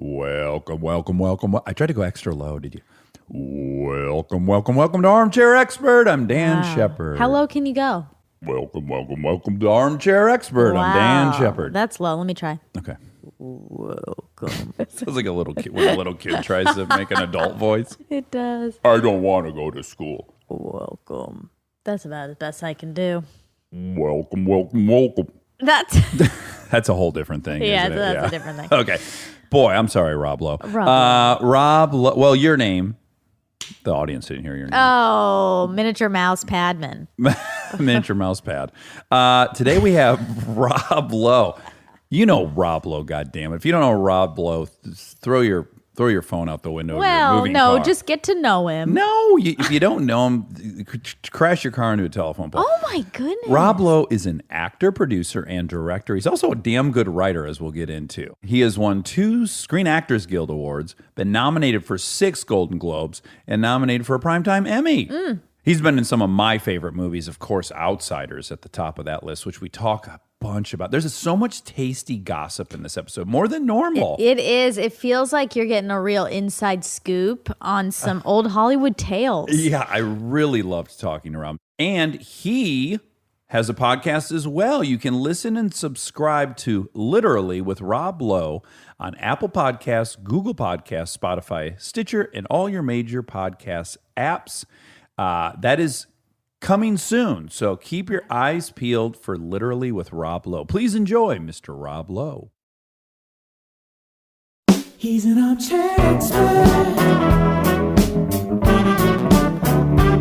Welcome. I tried to go extra low, did you? Welcome to Armchair Expert. I'm Dan Shepard. How low can you go? Welcome to Armchair Expert. I'm Dan Shepard. That's low. Let me try. Okay. Welcome. Sounds like a little kid when a little kid tries to make an adult voice. It does. I don't want to go to school. Welcome. That's about as best I can do. Welcome. That's a whole different thing. Yeah, isn't it? that's a different thing. Okay. Boy, I'm sorry, Rob Lowe. Rob Lowe. Well, your name. The audience didn't hear your name. Oh, miniature mouse padman. Miniature mouse pad. Today we have Rob Lowe. You know Rob Lowe, goddammit. If you don't know Rob Lowe, throw your phone out the window. Well, of your moving no, car. just get to know him. No, if you don't know him, crash your car into a telephone pole. Oh my goodness. Rob Lowe is an actor, producer, and director. He's also a damn good writer, as we'll get into. He has won 2 Screen Actors Guild Awards, been nominated for 6 Golden Globes, and nominated for a Primetime Emmy. He's been in some of my favorite movies, of course, Outsiders at the top of that list, which we talk a bunch about. There's so much tasty gossip in this episode, more than normal. It is. It feels like you're getting a real inside scoop on some old Hollywood tales. Yeah, I really loved talking to Rob. And he has a podcast as well. You can listen and subscribe to Literally with Rob Lowe on Apple Podcasts, Google Podcasts, Spotify, Stitcher, and all your major podcast apps. That is coming soon, so keep your eyes peeled for Literally with Rob Lowe. Please enjoy Mr. Rob Lowe. He's an armchair expert.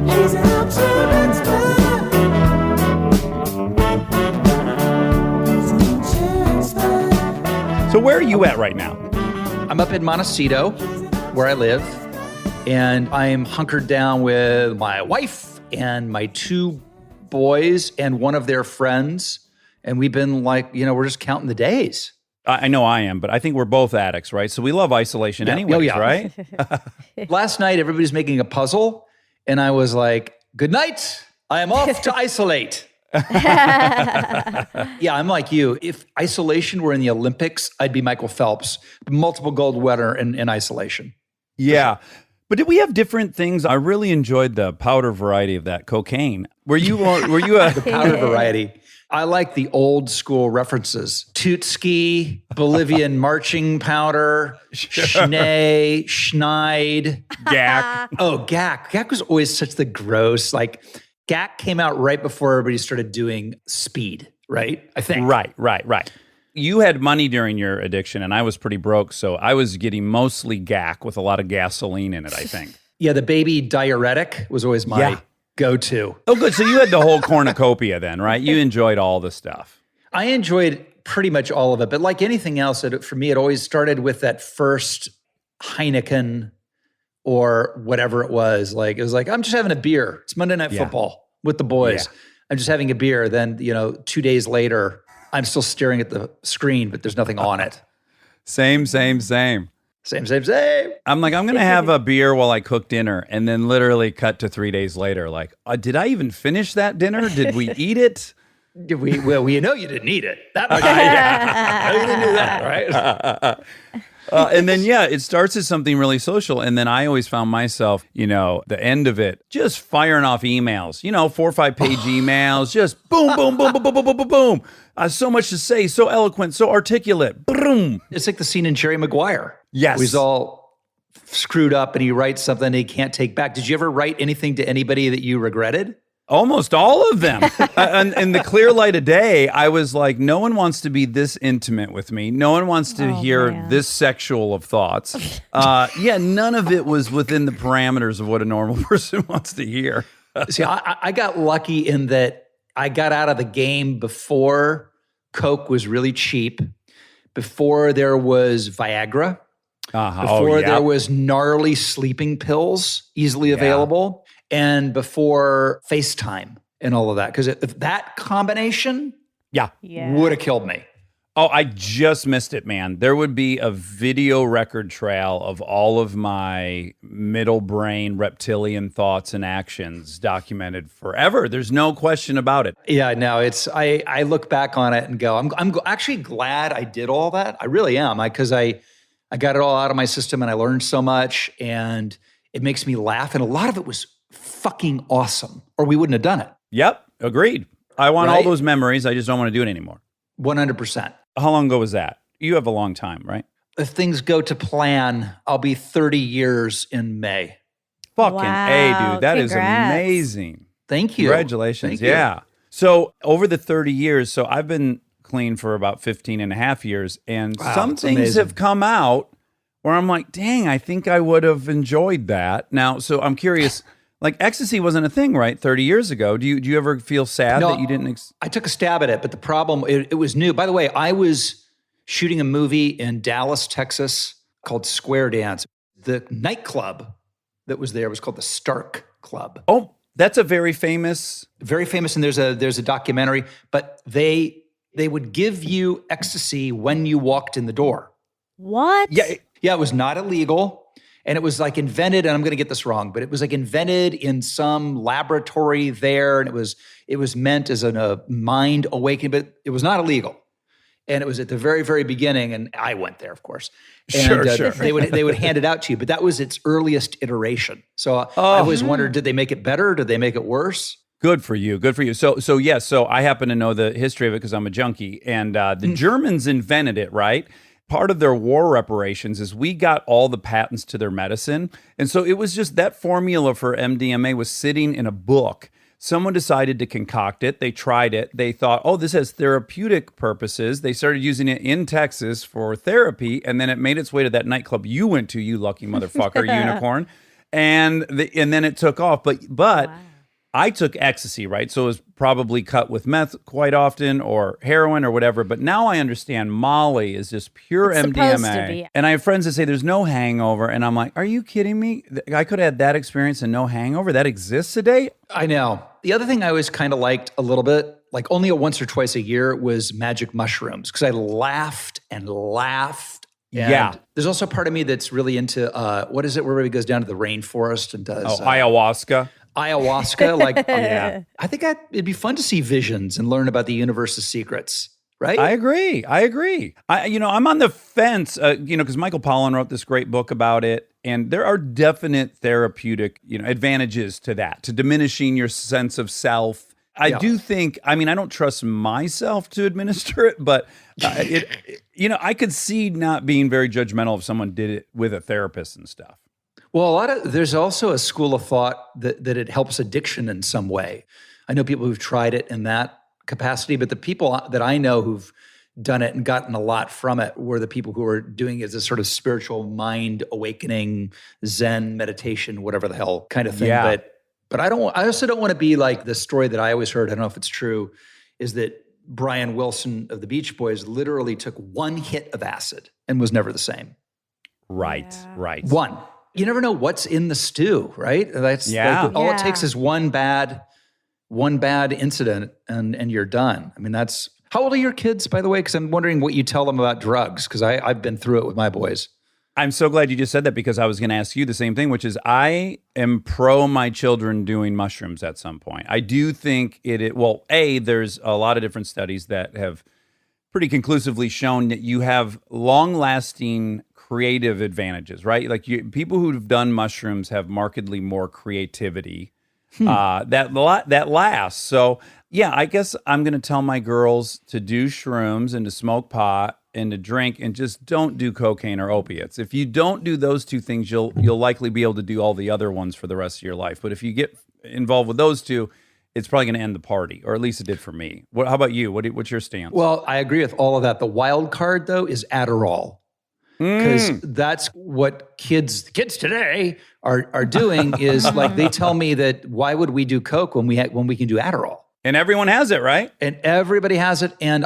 He's an armchair expert. He's an armchair expert. So where are you at right now? I'm up in Montecito, where I live, and I'm hunkered down with my wife and my 2 boys and one of their friends. And we've been we're just counting the days. I know I am, but I think we're both addicts, right? So we love isolation anyways, right? Last night, everybody's making a puzzle, and I was like, good night. I am off to isolate. Yeah, I'm like you. If isolation were in the Olympics, I'd be Michael Phelps, multiple gold winner in isolation. Yeah. But did we have different things? I really enjoyed the powder variety of that cocaine. Were you The powder variety. I like the old school references. Tootski, Bolivian marching powder, Schnee, Schneid. Gack? Oh, Gack. Gack was always such the gross, Gack came out right before everybody started doing speed, right? I think. Right. You had money during your addiction, and I was pretty broke, so I was getting mostly Gack with a lot of gasoline in it, I think. Yeah, the baby diuretic was always my go-to. Oh, good. So you had the whole cornucopia then, right? You enjoyed all the stuff. I enjoyed pretty much all of it, but like anything else, for me, it always started with that first Heineken or whatever it was. It was like, I'm just having a beer. It's Monday Night Football with the boys. Yeah. I'm just having a beer. Then, 2 days later, I'm still staring at the screen, but there's nothing on it. Same. Same. I'm like, I'm going to have a beer while I cook dinner, and then literally cut to 3 days later. Like, did I even finish that dinner? Did we eat it? Well, you didn't eat it. That much. You didn't do that, right? And then, it starts as something really social. And then I always found myself, the end of it, just firing off emails, 4 or 5 page emails, just boom. So much to say, so eloquent, so articulate. Boom. It's like the scene in Jerry Maguire. Yes. He's all screwed up and he writes something he can't take back. Did you ever write anything to anybody that you regretted? Almost all of them. In the clear light of day, I was like, no one wants to be this intimate with me. No one wants to hear this sexual of thoughts. None of it was within the parameters of what a normal person wants to hear. See, I got lucky in that I got out of the game before Coke was really cheap, before there was Viagra, before there was gnarly sleeping pills easily available, and before FaceTime and all of that. Because if that combination would have killed me. Oh, I just missed it, man. There would be a video record trail of all of my middle brain reptilian thoughts and actions documented forever. There's no question about it. Yeah, no, I look back on it and go, I'm actually glad I did all that. I really am, because I I got it all out of my system and I learned so much and it makes me laugh. And a lot of it was fucking awesome or we wouldn't have done it. Yep, agreed. I want all Right? those memories. I just don't want to do it anymore. 100%. How long ago was that? You have a long time, right? If things go to plan, I'll be 30 years in May. Fucking A, Wow, dude. That is congrats. amazing. Thank you. Congratulations. Thank you. Yeah. So over the 30 years, so I've been clean for about 15 and a half years. And Wow, some that's things amazing. have come out where I'm like, dang, I think I would have enjoyed that. Now, so I'm curious, like ecstasy wasn't a thing, right? 30 years ago. Do you ever feel sad No, that you didn't? I took a stab at it, but the problem, it was new. By the way, I was shooting a movie in Dallas, Texas called Square Dance. The nightclub that was there was called the Stark Club. Oh, that's a very famous. Very famous, and there's a documentary, but they would give you ecstasy when you walked in the door. What? Yeah, it was not illegal. And it was like invented, and I'm going to get this wrong, but it was like invented in some laboratory there, and it was meant as a mind awakening, but it was not illegal. And it was at the very, very beginning, and I went there, of course. And Sure. they would hand it out to you, but that was its earliest iteration. So I always wondered, did they make it better? Did they make it worse? Good for you. Good for you. So yes. So I happen to know the history of it because I'm a junkie, and the Germans invented it, right? Part of their war reparations is we got all the patents to their medicine, and so it was just that formula for MDMA was sitting in a book. Someone decided to concoct it. They tried it. They thought, oh, this has therapeutic purposes. They started using it in Texas for therapy, and then it made its way to that nightclub you went to, you lucky motherfucker, unicorn, and then it took off. But Wow. I took ecstasy, right? So it was probably cut with meth quite often or heroin or whatever. But now I understand Molly is just pure It's supposed to MDMA. be. And I have friends that say there's no hangover. And I'm like, are you kidding me? I could have had that experience and no hangover. That exists today? I know. The other thing I always kind of liked a little bit, like only once or twice a year, was magic mushrooms because I laughed and laughed. And Yeah. there's also a part of me that's really into, what is it, where everybody goes down to the rainforest and does Ayahuasca. ayahuasca. Like, Yeah. I think it'd be fun to see visions and learn about the universe's secrets, right? I agree. I'm on the fence, because Michael Pollan wrote this great book about it. And there are definite therapeutic, advantages to that, to diminishing your sense of self. I do think, I don't trust myself to administer it, but I could see not being very judgmental if someone did it with a therapist and stuff. Well, there's also a school of thought that it helps addiction in some way. I know people who've tried it in that capacity, but the people that I know who've done it and gotten a lot from it were the people who are doing it as a sort of spiritual mind awakening, Zen meditation, whatever the hell kind of thing. Yeah. But I also don't want to be like the story that I always heard, I don't know if it's true, is that Brian Wilson of the Beach Boys literally took one hit of acid and was never the same. Right. One. You never know what's in the stew, right? That's Yeah. all it Yeah. takes is one bad incident and you're done. That's how old are your kids, by the way? Because I'm wondering what you tell them about drugs, because I've been through it with my boys. I'm so glad you just said that because I was going to ask you the same thing, which is I am pro my children doing mushrooms at some point. I do think there's a lot of different studies that have pretty conclusively shown that you have long-lasting creative advantages, right? Like people who've done mushrooms have markedly more creativity that lasts. So yeah, I guess I'm going to tell my girls to do shrooms and to smoke pot and to drink and just don't do cocaine or opiates. If you don't do those two things, you'll likely be able to do all the other ones for the rest of your life. But if you get involved with those two, it's probably going to end the party, or at least it did for me. How about you? What's your stance? Well, I agree with all of that. The wild card, though, is Adderall. Because that's what kids today are doing is like they tell me that why would we do coke when we can do Adderall? And everyone has it, right? And everybody has it. And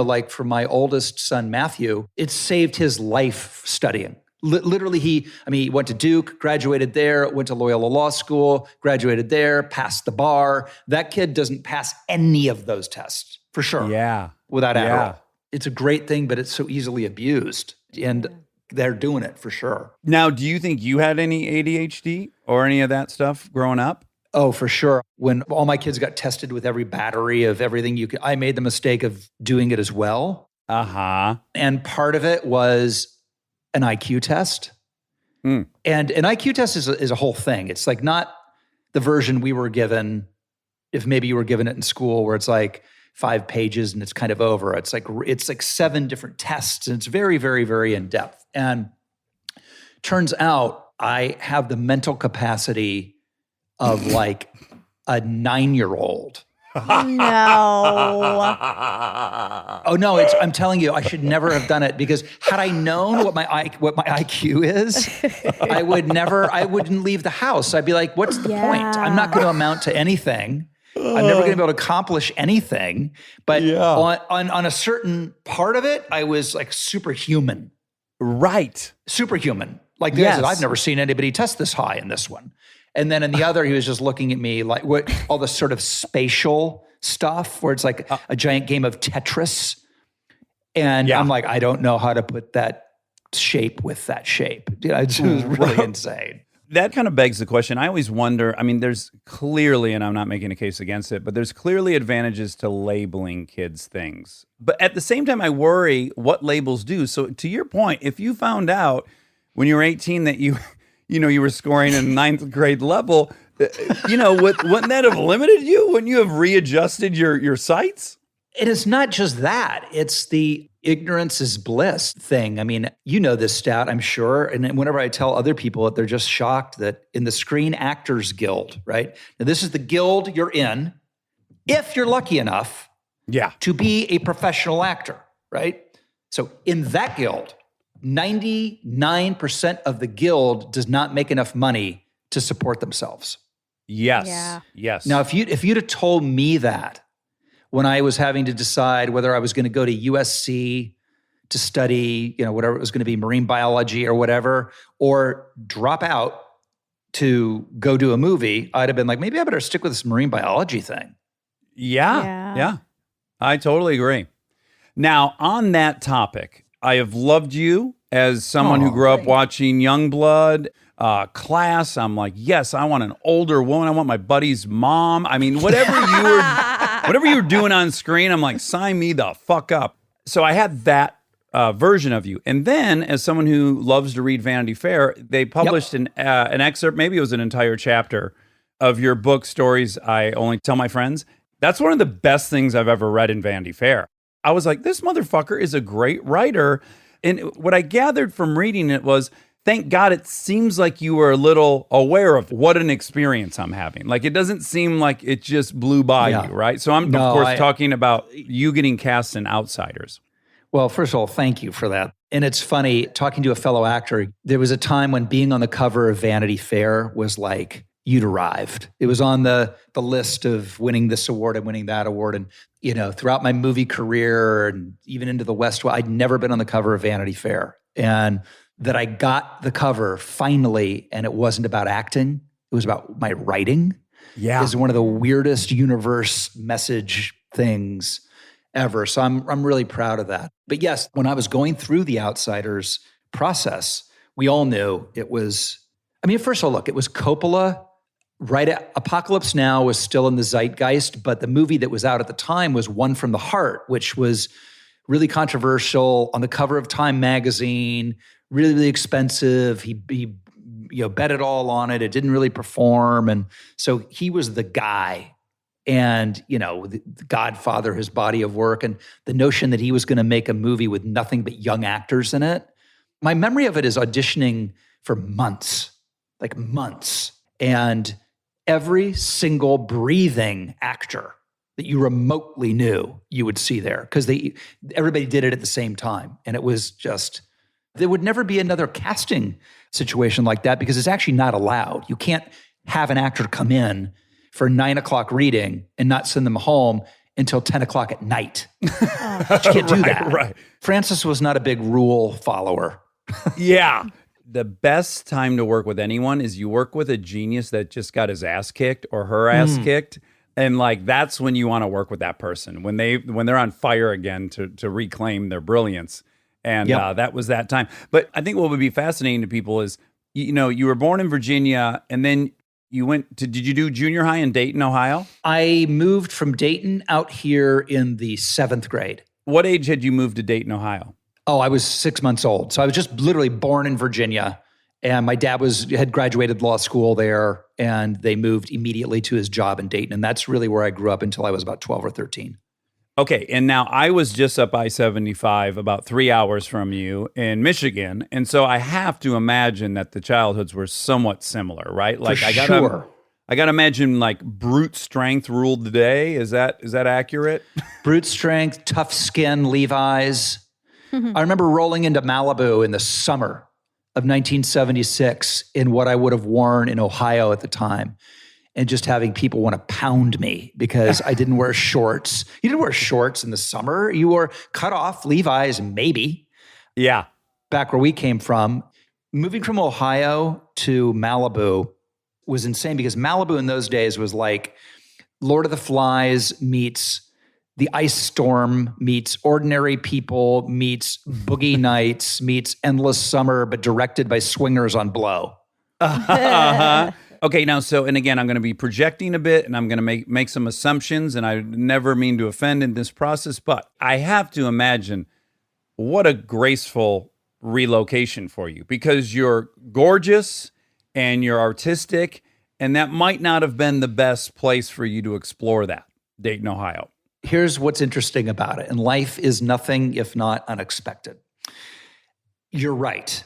like for my oldest son, Matthew, it saved his life studying. Literally, he went to Duke, graduated there, went to Loyola Law School, graduated there, passed the bar. That kid doesn't pass any of those tests, for sure. Yeah. Without Adderall. Yeah. It's a great thing, but it's so easily abused. And they're doing it for sure. Now, do you think you had any ADHD or any of that stuff growing up? Oh, for sure. When all my kids got tested with every battery of everything I made the mistake of doing it as well. Uh-huh. And part of it was an IQ test. And an IQ test is a whole thing. It's like not the version we were given, if maybe you were given it in school, where it's like 5 pages and it's kind of over. It's like 7 different tests, and it's very, very, very in depth. And turns out I have the mental capacity of like a 9-year-old. No. Oh no! I'm telling you, I should never have done it, because had I known what my IQ is, I wouldn't leave the house. I'd be like, "What's the point? I'm not going to amount to anything. I'm never going to be able to accomplish anything." But on a certain part of it, I was like superhuman. Right. Superhuman. Like the guy said, I've never seen anybody test this high in this one. And then in the other, he was just looking at me like all the sort of spatial stuff where it's like a giant game of Tetris. And I'm like, I don't know how to put that shape with that shape. It was really insane. That kind of begs the question. I always wonder, I mean, there's clearly, and I'm not making a case against it, but there's clearly advantages to labeling kids things. But at the same time, I worry what labels do. So to your point, if you found out when you were 18 that you were scoring at a 9th grade level, wouldn't that have limited you? Wouldn't you have readjusted your sights? And it's not just that. It's the ignorance is bliss thing. I mean, you know this stat, I'm sure. And whenever I tell other people it, they're just shocked that in the Screen Actors Guild, right? Now, this is the guild you're in if you're lucky enough to be a professional actor, right? So in that guild, 99% of the guild does not make enough money to support themselves. Yes. Yeah. Yes. Now, if you'd have told me that when I was having to decide whether I was going to go to USC to study, whatever it was going to be, marine biology or whatever, or drop out to go do a movie, I'd have been like, maybe I better stick with this marine biology thing. Yeah. I totally agree. Now, on that topic, I have loved you as someone who grew up watching Youngblood, Class. I'm like, yes, I want an older woman. I want my buddy's mom. I mean, whatever you were doing on screen, I'm like, sign me the fuck up. So I had that version of you. And then as someone who loves to read Vanity Fair, they published an excerpt, maybe it was an entire chapter of your book, Stories I Only Tell My Friends. That's one of the best things I've ever read in Vanity Fair. I was like, this motherfucker is a great writer. And what I gathered from reading it was, thank God it seems like you were a little aware of what an experience I'm having. Like, it doesn't seem like it just blew by you, right? So I'm, of course, talking about you getting cast in Outsiders. Well, first of all, thank you for that. And it's funny, talking to a fellow actor, there was a time when being on the cover of Vanity Fair was like, you'd arrived. It was on the list of winning this award and winning that award. And, throughout my movie career and even into the West, I'd never been on the cover of Vanity Fair. And that I got the cover finally, and it wasn't about acting. It was about my writing. Yeah. Is one of the weirdest universe message things ever. So I'm really proud of that. But yes, when I was going through the Outsiders process, we all knew it was, first of all, look, it was Coppola. Right at Apocalypse Now was still in the zeitgeist, but the movie that was out at the time was One from the Heart, which was really controversial, on the cover of Time magazine, really, really expensive. He bet it all on it. It didn't really perform. And so he was the guy. And, the Godfather, his body of work, and the notion that he was going to make a movie with nothing but young actors in it. My memory of it is auditioning for months. And every single breathing actor that you remotely knew you would see there, because everybody did it at the same time. And it was just, there would never be another casting situation like that, because it's actually not allowed. You can't have an actor come in for 9 o'clock reading and not send them home until 10 o'clock at night. You can't do that. Right. Francis was not a big rule follower. Yeah. The best time to work with anyone is you work with a genius that just got his ass kicked or her ass kicked. And that's when you want to work with that person, when they're on fire again to reclaim their brilliance. And that was that time. But I think what would be fascinating to people is, you were born in Virginia, and then did you do junior high in Dayton, Ohio? I moved from Dayton out here in the 7th grade. What age had you moved to Dayton, Ohio? Oh, I was 6 months old. So I was just literally born in Virginia. And my dad had graduated law school there, and they moved immediately to his job in Dayton. And that's really where I grew up until I was about 12 or 13. Okay, and now I was just up I-75 about 3 hours from you in Michigan, and so I have to imagine that the childhoods were somewhat similar, right? Like For I sure. gotta imagine like brute strength ruled the day. Is that accurate? Brute strength, tough skin, Levi's. I remember rolling into Malibu in the summer of 1976 in what I would have worn in Ohio at the time, and just having people want to pound me because I didn't wear shorts. You didn't wear shorts in the summer. You wore cut off Levi's, maybe. Yeah. Back where we came from. Moving from Ohio to Malibu was insane because Malibu in those days was like Lord of the Flies meets The Ice Storm meets Ordinary People meets Boogie Nights meets Endless Summer, but directed by swingers on blow. Okay, now, so, and again, I'm going to be projecting a bit, and I'm going to make some assumptions, and I never mean to offend in this process, but I have to imagine what a graceful relocation for you, because you're gorgeous and you're artistic, and that might not have been the best place for you to explore that, Dayton, Ohio. Here's what's interesting about it, and life is nothing if not unexpected. You're right,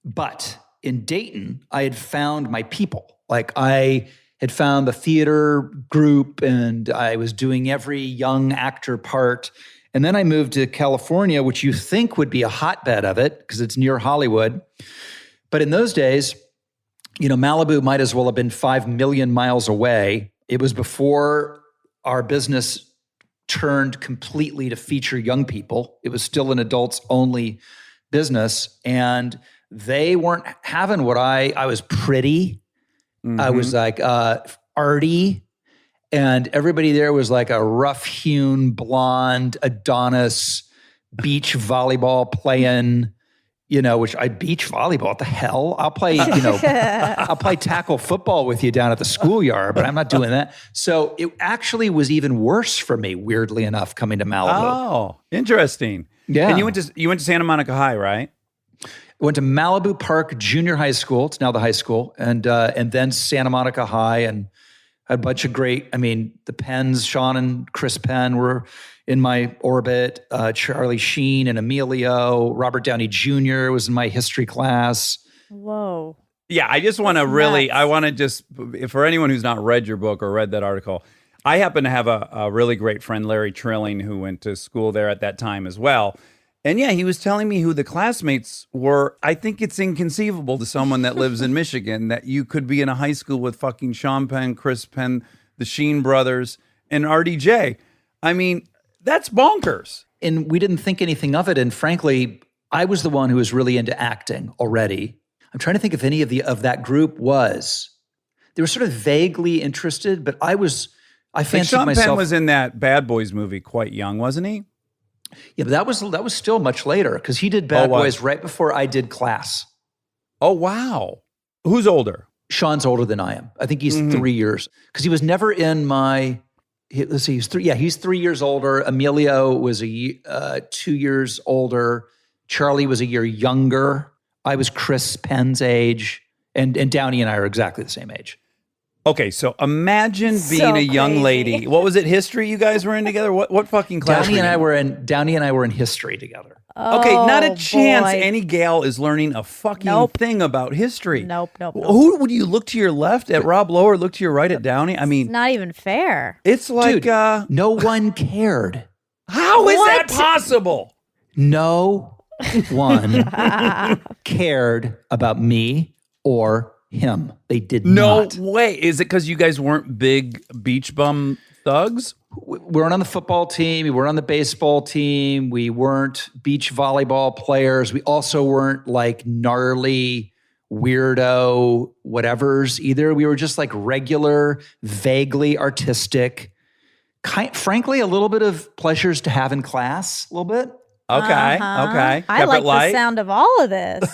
but in Dayton, I had found my people. Like I had found the theater group, and I was doing every young actor part. And then I moved to California, which you think would be a hotbed of it because it's near Hollywood. But in those days, Malibu might as well have been 5 million miles away. It was before our business turned completely to feature young people. It was still an adults only business. And they weren't having what I was pretty. Mm-hmm. I was like arty. And everybody there was like a rough-hewn blonde Adonis beach volleyball playing, which beach volleyball, what the hell? I'll play, I'll play tackle football with you down at the schoolyard, but I'm not doing that. So it actually was even worse for me, weirdly enough, coming to Malibu. Oh, interesting. Yeah. And you went to Santa Monica High, right? I went to Malibu Park Junior High School. It's now the high school. And then Santa Monica High, and had a bunch of great, the Penns, Sean and Chris Penn were in my orbit. Charlie Sheen and Emilio. Robert Downey Jr. was in my history class. Whoa. Yeah, I just want to for anyone who's not read your book or read that article, I happen to have a really great friend, Larry Trilling, who went to school there at that time as well. And yeah, he was telling me who the classmates were. I think it's inconceivable to someone that lives in Michigan that you could be in a high school with fucking Sean Penn, Chris Penn, the Sheen brothers, and RDJ. That's bonkers. And we didn't think anything of it. And frankly, I was the one who was really into acting already. I'm trying to think if any of that group was. They were sort of vaguely interested, but I fancied Sean myself. Penn was in that Bad Boys movie quite young, wasn't he? Yeah, but that was still much later because he did Bad Boys right before I did Class. Oh, wow. Who's older? Sean's older than I am. I think he's 3 years because he was never in my. Let's see, he's 3. Yeah, he's 3 years older. Emilio was 2 years older. Charlie was a year younger. I was Chris Penn's age, and Downey and I are exactly the same age. Okay, so imagine being a young lady. What was it? History you guys were in together? What fucking class? Downey and I were in history together. Okay, not a chance boy. any gal is learning a fucking thing about history. Nope. Who would you look to your left at Rob Lowe or look to your right at Downey? It's not even fair. It's like Dude, no one cared. How is that possible? No one cared about me or him. They did not. No way. Is it because you guys weren't big beach bum thugs? We weren't on the football team. We weren't on the baseball team. We weren't beach volleyball players. We also weren't like gnarly, weirdo whatevers either. We were just like regular, vaguely artistic, frankly, a little bit of pleasures to have in class, a little bit. Okay. I like the sound of all of this.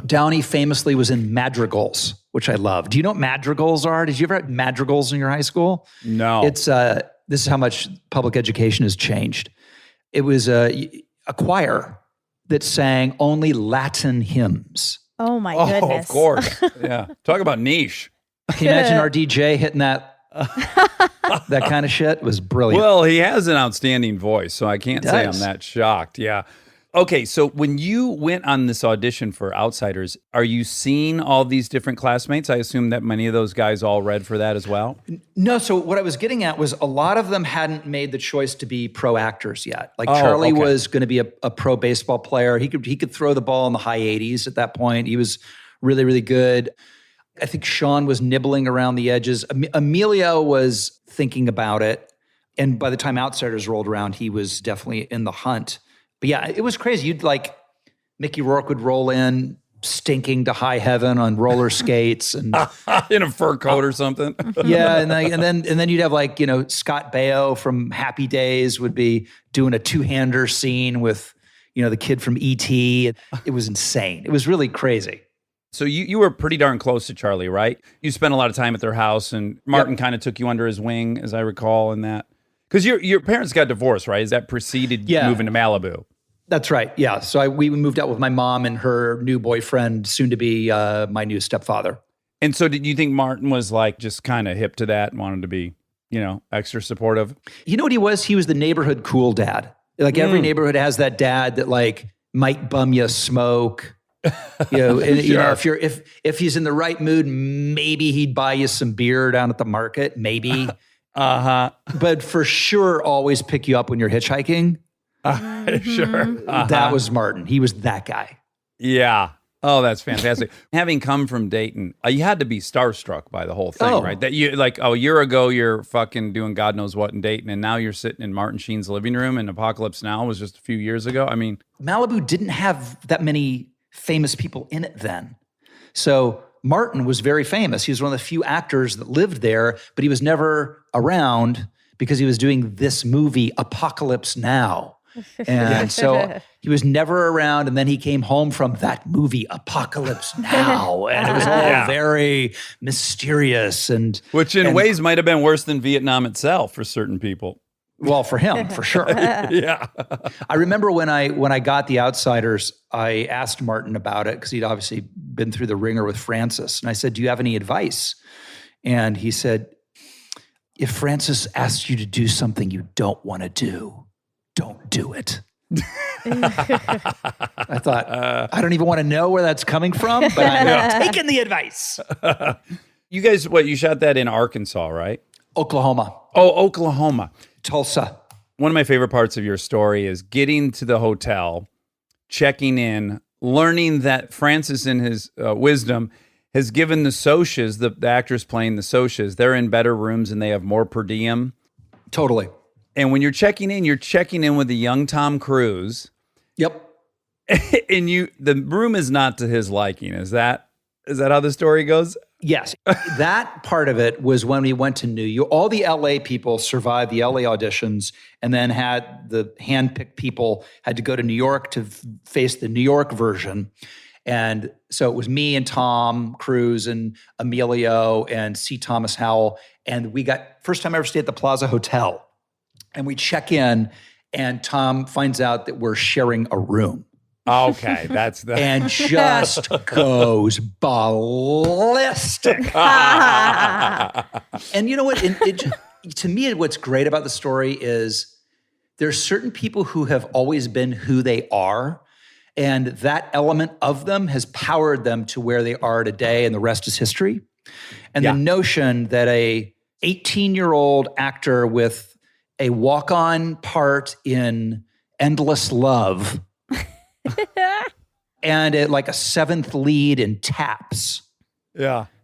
Downey famously was in madrigals, which I love. Do you know what madrigals are? Did you ever have madrigals in your high school? No. It's this is how much public education has changed. It was a choir that sang only Latin hymns. Oh my Oh, goodness. of course. Yeah. Talk about niche. Can you imagine our DJ hitting that kind of shit? It was brilliant. Well, he has an outstanding voice, so I can't say I'm does. that shocked. Yeah. Okay, so when you went on this audition for Outsiders, are you seeing all these different classmates? I assume that many of those guys all read for that as well. No, so what I was getting at was a lot of them hadn't made the choice to be pro actors yet. Like Charlie okay. was going to be a pro baseball player. He could throw the ball in the high 80s at that point. He was really, really good. I think Sean was nibbling around the edges. Emilio was thinking about it. And by the time Outsiders rolled around, he was definitely in the hunt. But yeah, it was crazy. You'd like, Mickey Rourke would roll in stinking to high heaven on roller skates and In a fur coat or something. yeah, and then you'd have like, Scott Baio from Happy Days would be doing a two-hander scene with, the kid from E.T. It was insane. It was really crazy. So you were pretty darn close to Charlie, right? You spent a lot of time at their house, and Martin kind of took you under his wing, as I recall, in that. Because your parents got divorced, right? Is that preceded moving to Malibu? That's right. Yeah. So we moved out with my mom and her new boyfriend, soon to be my new stepfather. And so did you think Martin was like just kind of hip to that and wanted to be, extra supportive? You know what he was? He was the neighborhood cool dad. Like every neighborhood has that dad that like might bum you a smoke. If he's in the right mood, maybe he'd buy you some beer down at the market, maybe. But for sure, always pick you up when you're hitchhiking. Sure. That was Martin. He was that guy. Yeah. Oh, that's fantastic. Having come from Dayton, you had to be starstruck by the whole thing, right? That you a year ago, you're fucking doing God knows what in Dayton, and now you're sitting in Martin Sheen's living room, and Apocalypse Now was just a few years ago. I mean, Malibu didn't have that many famous people in it then. So Martin was very famous. He was one of the few actors that lived there, but he was never around because he was doing this movie, Apocalypse Now. And so he was never around. And then he came home from that movie, Apocalypse Now. And it was all very mysterious. Which in ways might have been worse than Vietnam itself for certain people. Well, for him, for sure. Yeah. I remember when I got The Outsiders, I asked Martin about it because he'd obviously been through the ringer with Francis. And I said, do you have any advice? And he said, if Francis asks you to do something you don't want to do, don't do it. I thought, I don't even want to know where that's coming from, but I'm taking the advice. You guys, you shot that in Arkansas, right? Oklahoma. Oh, Oklahoma. Tulsa. One of my favorite parts of your story is getting to the hotel, checking in, learning that Francis, in his wisdom, has given the Socs, the actors playing the Socs, they're in better rooms and they have more per diem. Totally. And when you're checking in with a young Tom Cruise. Yep. And the room is not to his liking. Is that how the story goes? Yes. That part of it was when we went to New York. All the LA people survived the LA auditions and then had the handpicked people had to go to New York to face the New York version. And so it was me and Tom Cruise and Emilio and C. Thomas Howell. And we got, first time I ever stayed at the Plaza Hotel. And we check in and Tom finds out that we're sharing a room. Okay, that's the... And just goes ballistic. And you know what? To me, what's great about the story is there's certain people who have always been who they are, and that element of them has powered them to where they are today, and the rest is history. And the notion that a 18-year-old actor with a walk-on part in Endless Love and like a seventh lead in Taps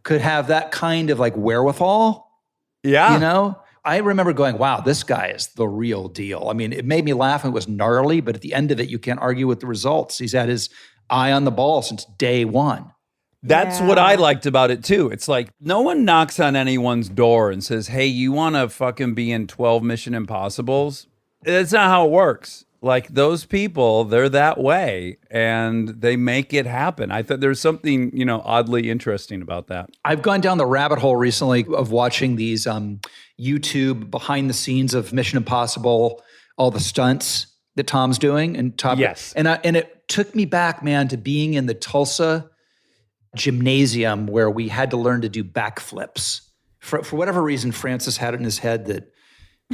could have that kind of like wherewithal. Yeah. I remember going, wow, this guy is the real deal. I mean, it made me laugh and it was gnarly, but at the end of it, you can't argue with the results. He's had his eye on the ball since day one. That's what I liked about it too. It's like no one knocks on anyone's door and says, hey, you want to fucking be in 12 Mission Impossibles? That's not how it works. Like those people, they're that way and they make it happen. I thought there's something, oddly interesting about that. I've gone down the rabbit hole recently of watching these YouTube behind the scenes of Mission Impossible, all the stunts. that Tom's doing and Top. Yes. And it took me back, man, to being in the Tulsa gymnasium where we had to learn to do backflips. For whatever reason, Francis had it in his head that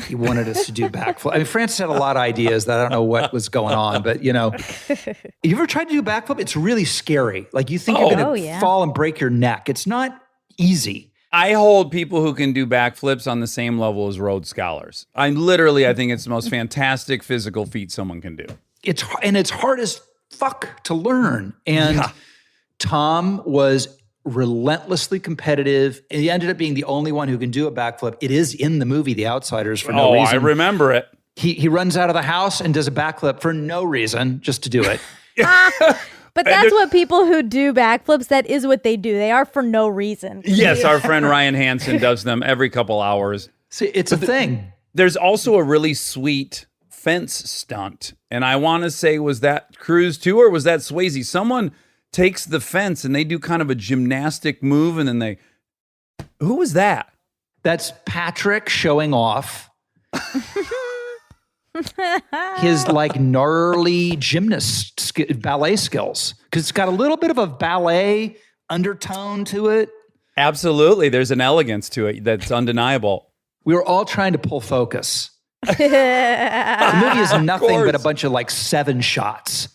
he wanted us to do backflip. I mean, Francis had a lot of ideas that I don't know what was going on, but you ever tried to do backflip? It's really scary. Like you think you're going to fall and break your neck. It's not easy. I hold people who can do backflips on the same level as Rhodes Scholars. I think it's the most fantastic physical feat someone can do. It's hard as fuck to learn. And Tom was relentlessly competitive. He ended up being the only one who can do a backflip. It is in the movie The Outsiders for no reason. I remember it. He runs out of the house and does a backflip for no reason, just to do it. But that's what people who do backflips, that is what they do. They are for no reason. Yes, our friend Ryan Hansen does them every couple hours. See, it's a thing. There's also a really sweet fence stunt. And I want to say, was that Cruise too, or was that Swayze? Someone takes the fence and they do kind of a gymnastic move and then who was that? That's Patrick showing off his like gnarly ballet skills. Because it's got a little bit of a ballet undertone to it. Absolutely. There's an elegance to it that's undeniable. We were all trying to pull focus. The movie is nothing but a bunch of like 7 shots.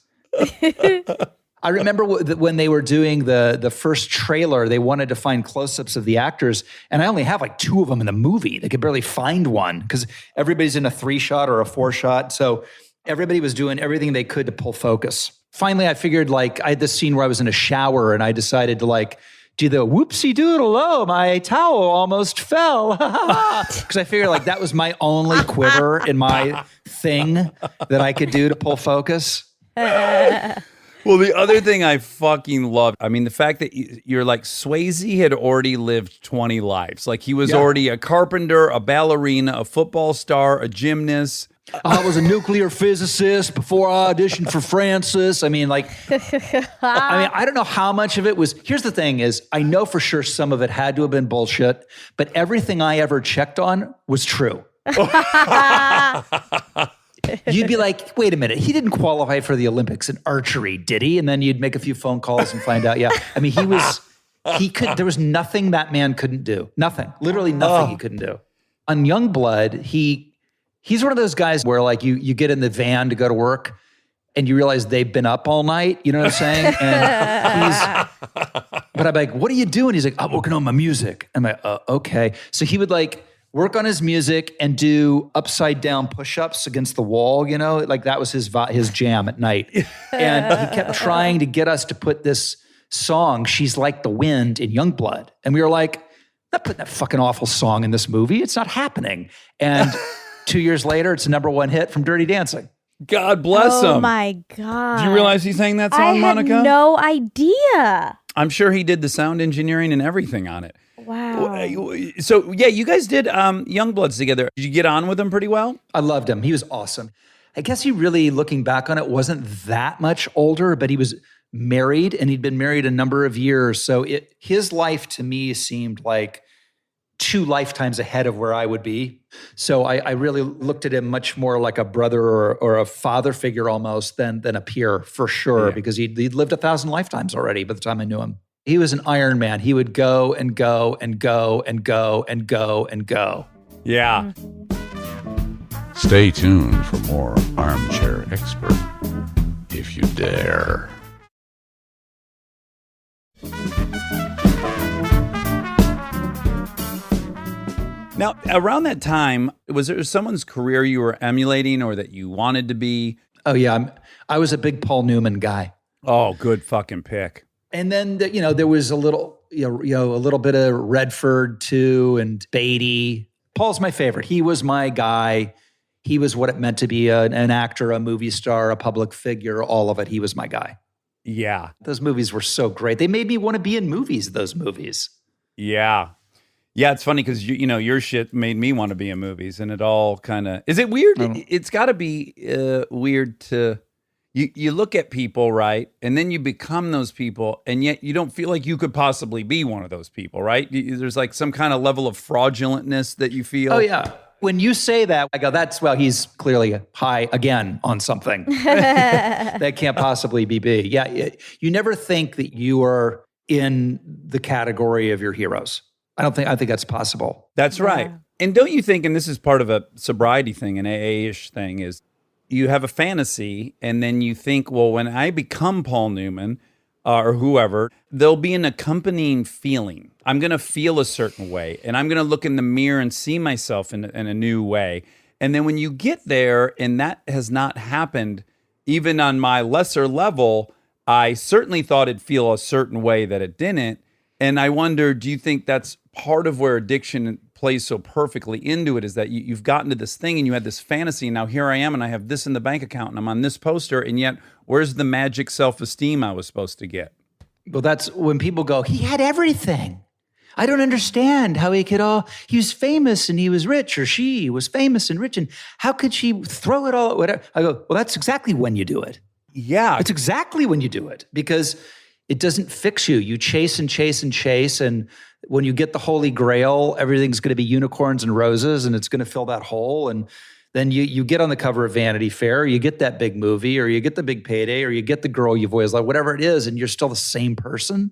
I remember when they were doing the first trailer, they wanted to find close-ups of the actors, and I only have like 2 of them in the movie. They could barely find one because everybody's in a 3-shot or a 4-shot. So everybody was doing everything they could to pull focus. Finally, I figured like I had this scene where I was in a shower and I decided to like do the whoopsie doodle, oh, my towel almost fell. Because I figured like that was my only quiver in my thing that I could do to pull focus. Well, the other thing I fucking love, I mean, the fact that you're like, Swayze had already lived 20 lives. Like he was already a carpenter, a ballerina, a football star, a gymnast. I was a nuclear physicist before I auditioned for Francis. I mean, like, I don't know how much of it was. Here's the thing is, I know for sure some of it had to have been bullshit, but everything I ever checked on was true. You'd be like, wait a minute, he didn't qualify for the Olympics in archery, did he? And then you'd make a few phone calls and find out, I mean, there was nothing that man couldn't do. Nothing, literally nothing he couldn't do. On Youngblood, he's one of those guys where like you get in the van to go to work and you realize they've been up all night, you know what I'm saying? And but I'm like, what are you doing? He's like, I'm working on my music. I'm like, okay. So he would like work on his music and do upside down push-ups against the wall, you know, like that was his jam at night. And he kept trying to get us to put this song, She's Like the Wind, in Youngblood. And we were like, not putting that fucking awful song in this movie. It's not happening. And 2 years later, it's a #1 hit from Dirty Dancing. God bless him. Oh my God. Do you realize he sang that song, Monica? I had no idea. I'm sure he did the sound engineering and everything on it. Wow. So, yeah, you guys did Youngbloods together. Did you get on with him pretty well? I loved him. He was awesome. I guess he really, looking back on it, wasn't that much older, but he was married, and he'd been married a number of years. So his life to me seemed like 2 lifetimes ahead of where I would be. So I really looked at him much more like a brother or a father figure almost than a peer, for sure, because he'd lived 1,000 lifetimes already by the time I knew him. He was an Iron Man. He would go and go and go and go and go and go. Yeah. Stay tuned for more Armchair Expert, if you dare. Now, around that time, was there someone's career you were emulating or that you wanted to be? Oh, yeah. I was a big Paul Newman guy. Oh, good fucking pick. And then, there was a little bit of Redford too, and Beatty. Paul's my favorite. He was my guy. He was what it meant to be an actor, a movie star, a public figure, all of it. He was my guy. Yeah. Those movies were so great. They made me want to be in movies, those movies. Yeah. Yeah, it's funny because, your shit made me want to be in movies, and it all kind of... Is it weird? It's got to be weird to... You look at people, right? And then you become those people, and yet you don't feel like you could possibly be one of those people, right? There's like some kind of level of fraudulentness that you feel. Oh, yeah. When you say that, I go, he's clearly high again on something. That can't possibly be B. Yeah, you never think that you are in the category of your heroes. I think that's possible. That's right. And don't you think, and this is part of a sobriety thing, an AA-ish thing, is you have a fantasy and then you think, well, when I become Paul Newman or whoever, there'll be an accompanying feeling. I'm going to feel a certain way and I'm going to look in the mirror and see myself in a new way. And then when you get there and that has not happened, even on my lesser level, I certainly thought it'd feel a certain way that it didn't. And I wonder, do you think that's part of where addiction plays so perfectly into it, is that you've gotten to this thing and you had this fantasy, and now here I am and I have this in the bank account and I'm on this poster, and yet where's the magic self-esteem I was supposed to get? Well, that's when people go, he had everything. I don't understand how he was famous and he was rich, or she was famous and rich, and how could she throw it all at whatever? I go, well, that's exactly when you do it. Yeah. It's exactly when you do it, because it doesn't fix you. You chase and chase and chase, and when you get the Holy Grail, everything's going to be unicorns and roses, and it's going to fill that hole. And then you get on the cover of Vanity Fair, you get that big movie, or you get the big payday, or you get the girl you've always loved, whatever it is, and you're still the same person.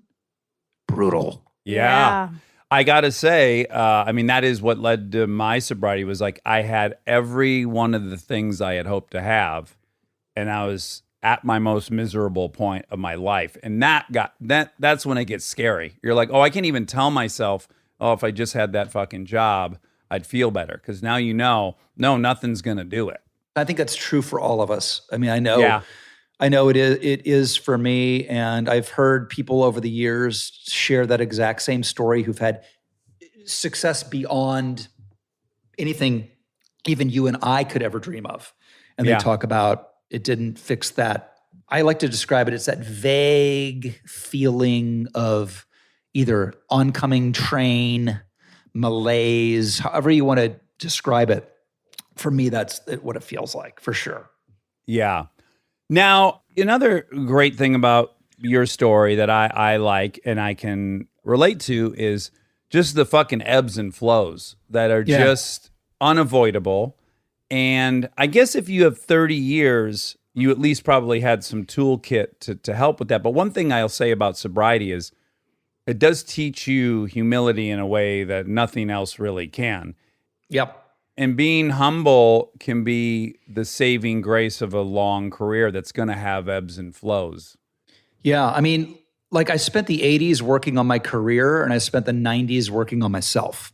Brutal. Yeah. I got to say, that is what led to my sobriety, was like I had every one of the things I had hoped to have, and I was at my most miserable point of my life. And that's when it gets scary. You're like, oh, I can't even tell myself, oh, if I just had that fucking job, I'd feel better. Because now no, nothing's going to do it. I think that's true for all of us. I mean, I know it is for me. And I've heard people over the years share that exact same story who've had success beyond anything even you and I could ever dream of. And they talk about, it didn't fix that. I like to describe it as that vague feeling of either oncoming train, malaise, however you want to describe it. For me, that's what it feels like, for sure. Yeah. Now, another great thing about your story that I like and I can relate to is just the fucking ebbs and flows that are just unavoidable. And I guess if you have 30 years, you at least probably had some toolkit to help with that. But one thing I'll say about sobriety is it does teach you humility in a way that nothing else really can. Yep. And being humble can be the saving grace of a long career that's going to have ebbs and flows. Yeah. I mean, like I spent the 80s working on my career and I spent the 90s working on myself.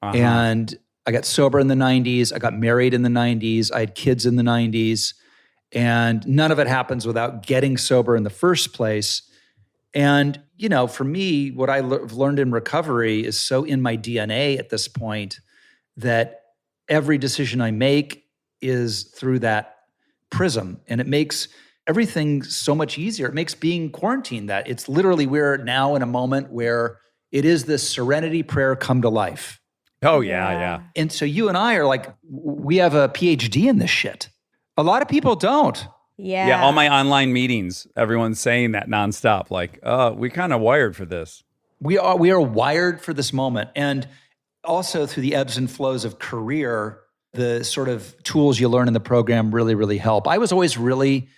And I got sober in the 90s. I got married in the 90s. I had kids in the 90s. And none of it happens without getting sober in the first place. And, for me, what I've learned in recovery is so in my DNA at this point that every decision I make is through that prism. And it makes everything so much easier. It makes being quarantined that. It's literally, we're now in a moment where it is this serenity prayer come to life. Oh, yeah. And so you and I are like, we have a PhD in this shit. A lot of people don't. Yeah. Yeah, all my online meetings, everyone's saying that nonstop. Like, we're kind of wired for this. We are wired for this moment. And also through the ebbs and flows of career, the sort of tools you learn in the program really, really help. I was always really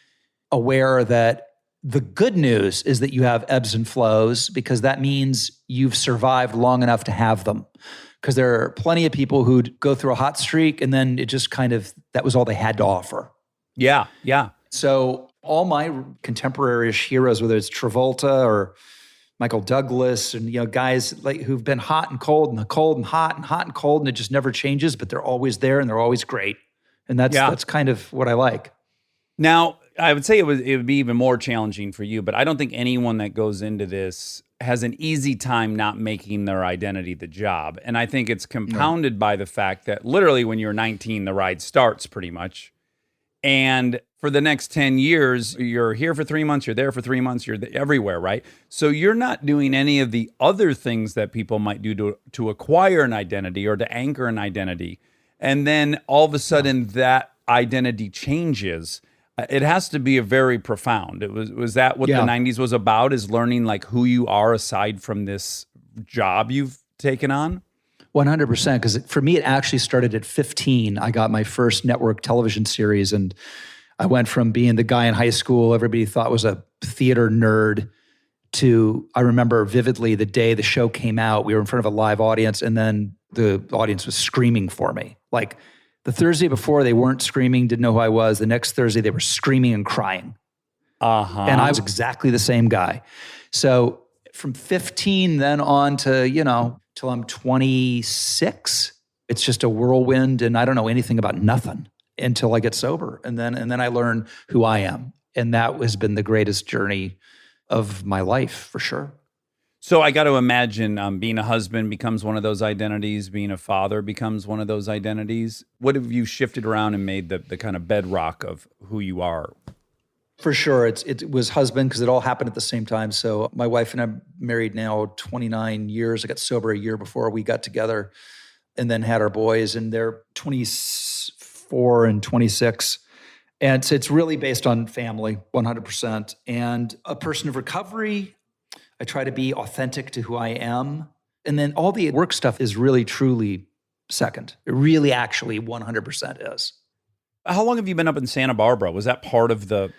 aware that the good news is that you have ebbs and flows, because that means you've survived long enough to have them. Because there are plenty of people who'd go through a hot streak and then it just that was all they had to offer. Yeah. So all my contemporary-ish heroes, whether it's Travolta or Michael Douglas, and guys like who've been hot and cold and cold and hot and cold, and it just never changes, but they're always there and they're always great. And that's kind of what I like. Now, I would say it would be even more challenging for you, but I don't think anyone that goes into this has an easy time not making their identity the job. And I think it's compounded by the fact that literally when you're 19, the ride starts pretty much. And for the next 10 years, you're here for 3 months, you're there for 3 months, you're everywhere, right? So you're not doing any of the other things that people might do to acquire an identity or to anchor an identity. And then all of a sudden that identity changes. It has to be a very profound. Was that what the 90s was about, is learning like who you are aside from this job you've taken on? 100%. Because for me, it actually started at 15. I got my first network television series, and I went from being the guy in high school everybody thought was a theater nerd to, I remember vividly the day the show came out, we were in front of a live audience, and then the audience was screaming for me. Like the Thursday before, they weren't screaming, didn't know who I was. The next Thursday, they were screaming and crying. And I was exactly the same guy. So from 15 then on to, till I'm 26, it's just a whirlwind, and I don't know anything about nothing until I get sober. And then I learn who I am. And that has been the greatest journey of my life, for sure. So I got to imagine being a husband becomes one of those identities. Being a father becomes one of those identities. What have you shifted around and made the kind of bedrock of who you are? For sure. It was husband because it all happened at the same time. So my wife and I are married now 29 years. I got sober a year before we got together, and then had our boys, and they're 24 and 26. And so it's really based on family, 100%. And a person of recovery, I try to be authentic to who I am. And then all the work stuff is really, truly second. It really actually 100% is. How long have you been up in Santa Barbara? Was that part of the...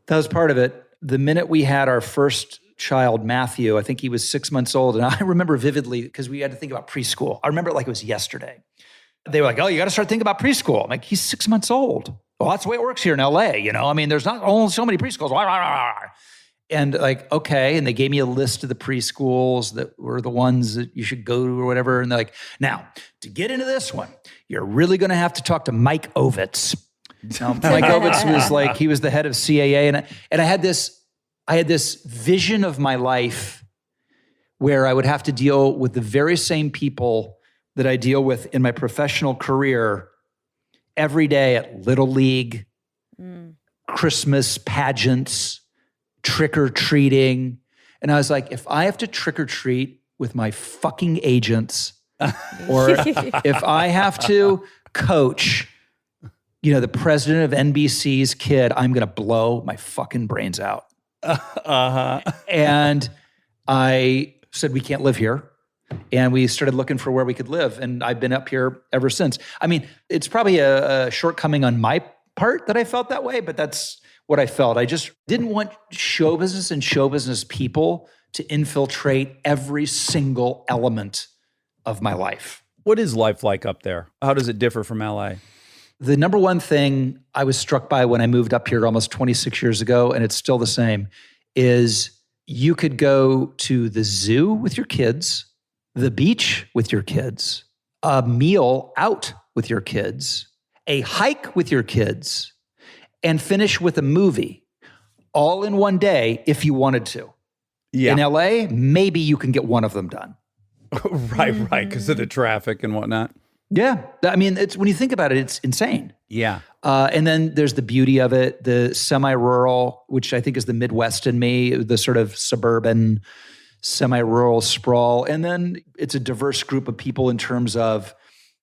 That was part of it. The minute we had our first child, Matthew, I think he was 6 months old. And I remember vividly, because we had to think about preschool. I remember it like it was yesterday. They were like, oh, you got to start thinking about preschool. I'm like, he's 6 months old. Well, that's the way it works here in LA, I mean, there's not only so many preschools. And like, okay. And they gave me a list of the preschools that were the ones that you should go to or whatever. And they're like, now, to get into this one, you're really going to have to talk to Mike Ovitz. Now, Mike Ovitz was like, he was the head of CAA. And I had this vision of my life where I would have to deal with the very same people that I deal with in my professional career every day at Little League, Christmas pageants, trick-or-treating. And I was like, if I have to trick-or-treat with my fucking agents, or if I have to coach, the president of NBC's kid, I'm going to blow my fucking brains out. And I said, we can't live here. And we started looking for where we could live. And I've been up here ever since. I mean, it's probably a shortcoming on my part that I felt that way, but that's what I felt. I just didn't want show business and show business people to infiltrate every single element of my life. What is life like up there? How does it differ from LA? The number one thing I was struck by when I moved up here almost 26 years ago, and it's still the same, is you could go to the zoo with your kids, the beach with your kids, a meal out with your kids, a hike with your kids, and finish with a movie all in one day if you wanted to. Yeah. In LA, maybe you can get one of them done. Right, because of the traffic and whatnot. Yeah. I mean, it's when you think about it, it's insane. Yeah. And then there's the beauty of it, the semi-rural, which I think is the Midwest in me, the sort of suburban, semi-rural sprawl. And then it's a diverse group of people in terms of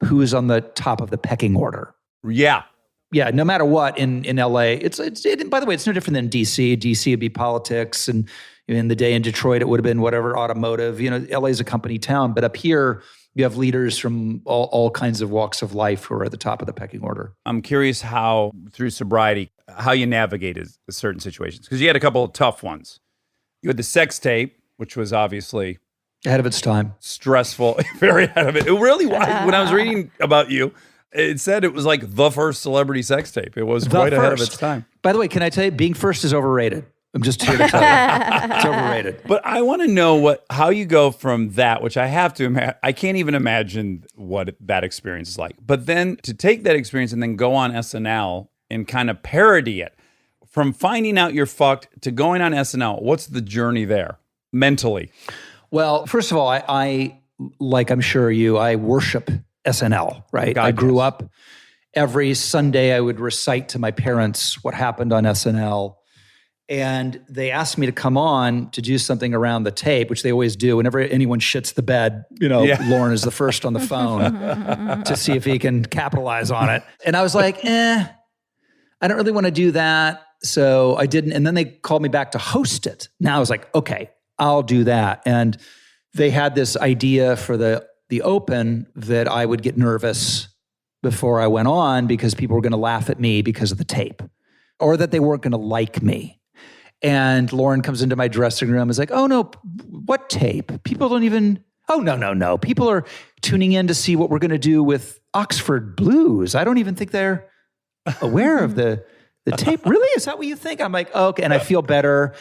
who's on the top of the pecking order. Yeah. Yeah, no matter what in LA, by the way, it's no different than DC. DC would be politics, and in the day in Detroit, it would have been whatever, automotive. LA is a company town, but up here, you have leaders from all kinds of walks of life who are at the top of the pecking order. I'm curious how, through sobriety, how you navigated certain situations. Because you had a couple of tough ones. You had the sex tape, which was obviously ahead of its time. Stressful, very ahead of it. It really was. When I was reading about you, it said it was like the first celebrity sex tape. It was quite ahead of its time. By the way, can I tell you, being first is overrated. I'm just here to tell you. It's overrated. But I want to know how you go from that, which I have to imagine. I can't even imagine what that experience is like. But then to take that experience and then go on SNL and kind of parody it. From finding out you're fucked to going on SNL, what's the journey there mentally? Well, first of all, I like I'm sure I worship SNL, right? I grew up every Sunday I would recite to my parents what happened on SNL. And they asked me to come on to do something around the tape, which they always do. Whenever anyone shits the bed, Lauren is the first on the phone to see if he can capitalize on it. And I was like, I don't really want to do that. So I didn't. And then they called me back to host it. Now I was like, okay, I'll do that. And they had this idea for the the open that I would get nervous before I went on because people were going to laugh at me because of the tape, or that they weren't going to like me. And Lauren comes into my dressing room and is like, oh no, what tape? People don't even, oh no. People are tuning in to see what we're going to do with Oxford Blues. I don't even think they're aware of the tape. Really? Is that what you think? I'm like, oh, okay. And I feel better.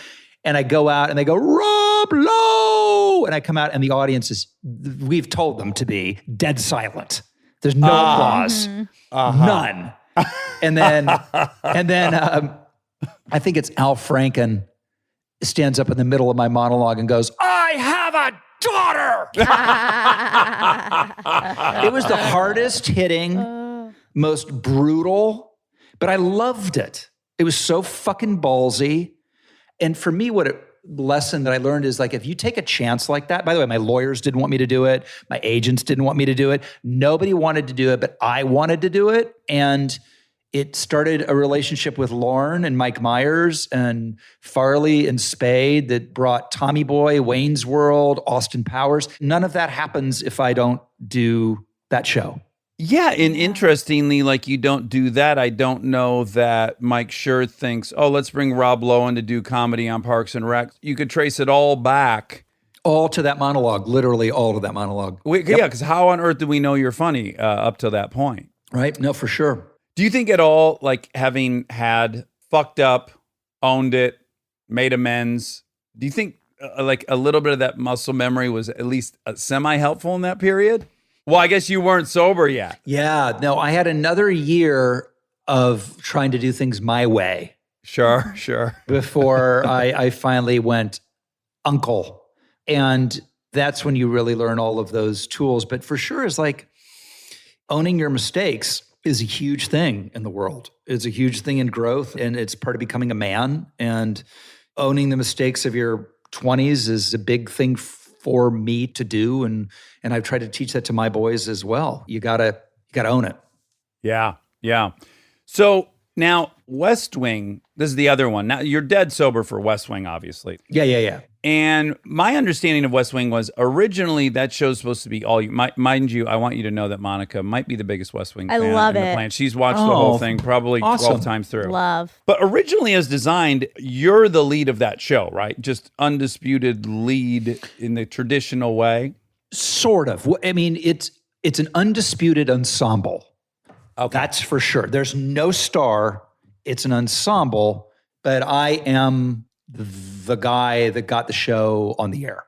And I go out and they go, Rob Lowe. And I come out and the audience is, we've told them to be dead silent. There's no applause. None. And then I think it's Al Franken stands up in the middle of my monologue and goes, I have a daughter. It was the hardest hitting, most brutal, but I loved it. It was so fucking ballsy. And for me, lesson that I learned is like, if you take a chance like that, by the way, my lawyers didn't want me to do it. My agents didn't want me to do it. Nobody wanted to do it, but I wanted to do it. And it started a relationship with Lauren and Mike Myers and Farley and Spade that brought Tommy Boy, Wayne's World, Austin Powers. None of that happens if I don't do that show. Yeah, and interestingly, like you don't do that. I don't know that Mike Schur thinks, oh, let's bring Rob Lowe in to do comedy on Parks and Rec. You could trace it all back. All to that monologue, literally all to that monologue. Yeah, because how on earth do we know you're funny up to that point? Right? No, for sure. Do you think at all, like having had fucked up, owned it, made amends, do you think like a little bit of that muscle memory was at least semi-helpful in that period? Well, I guess you weren't sober yet. Yeah, no, I had another year of trying to do things my way. Sure. Before I finally went uncle. And that's when you really learn all of those tools. But for sure, it's like owning your mistakes is a huge thing in the world. It's a huge thing in growth, and it's part of becoming a man. And owning the mistakes of your 20s is a big thing for me to do. And I've tried to teach that to my boys as well. You gotta own it. Yeah. So now West Wing, this is the other one. Now you're dead sober for West Wing, obviously. Yeah. And my understanding of West Wing was originally that show's supposed to be all you. Mind you, I want you to know that Monica might be the biggest West Wing fan love in the it. planet. She's watched the whole thing probably 12 times through. Love. But originally as designed, you're the lead of that show, right? Just undisputed lead in the traditional way. Sort of. I mean, it's an undisputed ensemble. Okay. That's for sure. There's no star. It's an ensemble, but I am the guy that got the show on the air.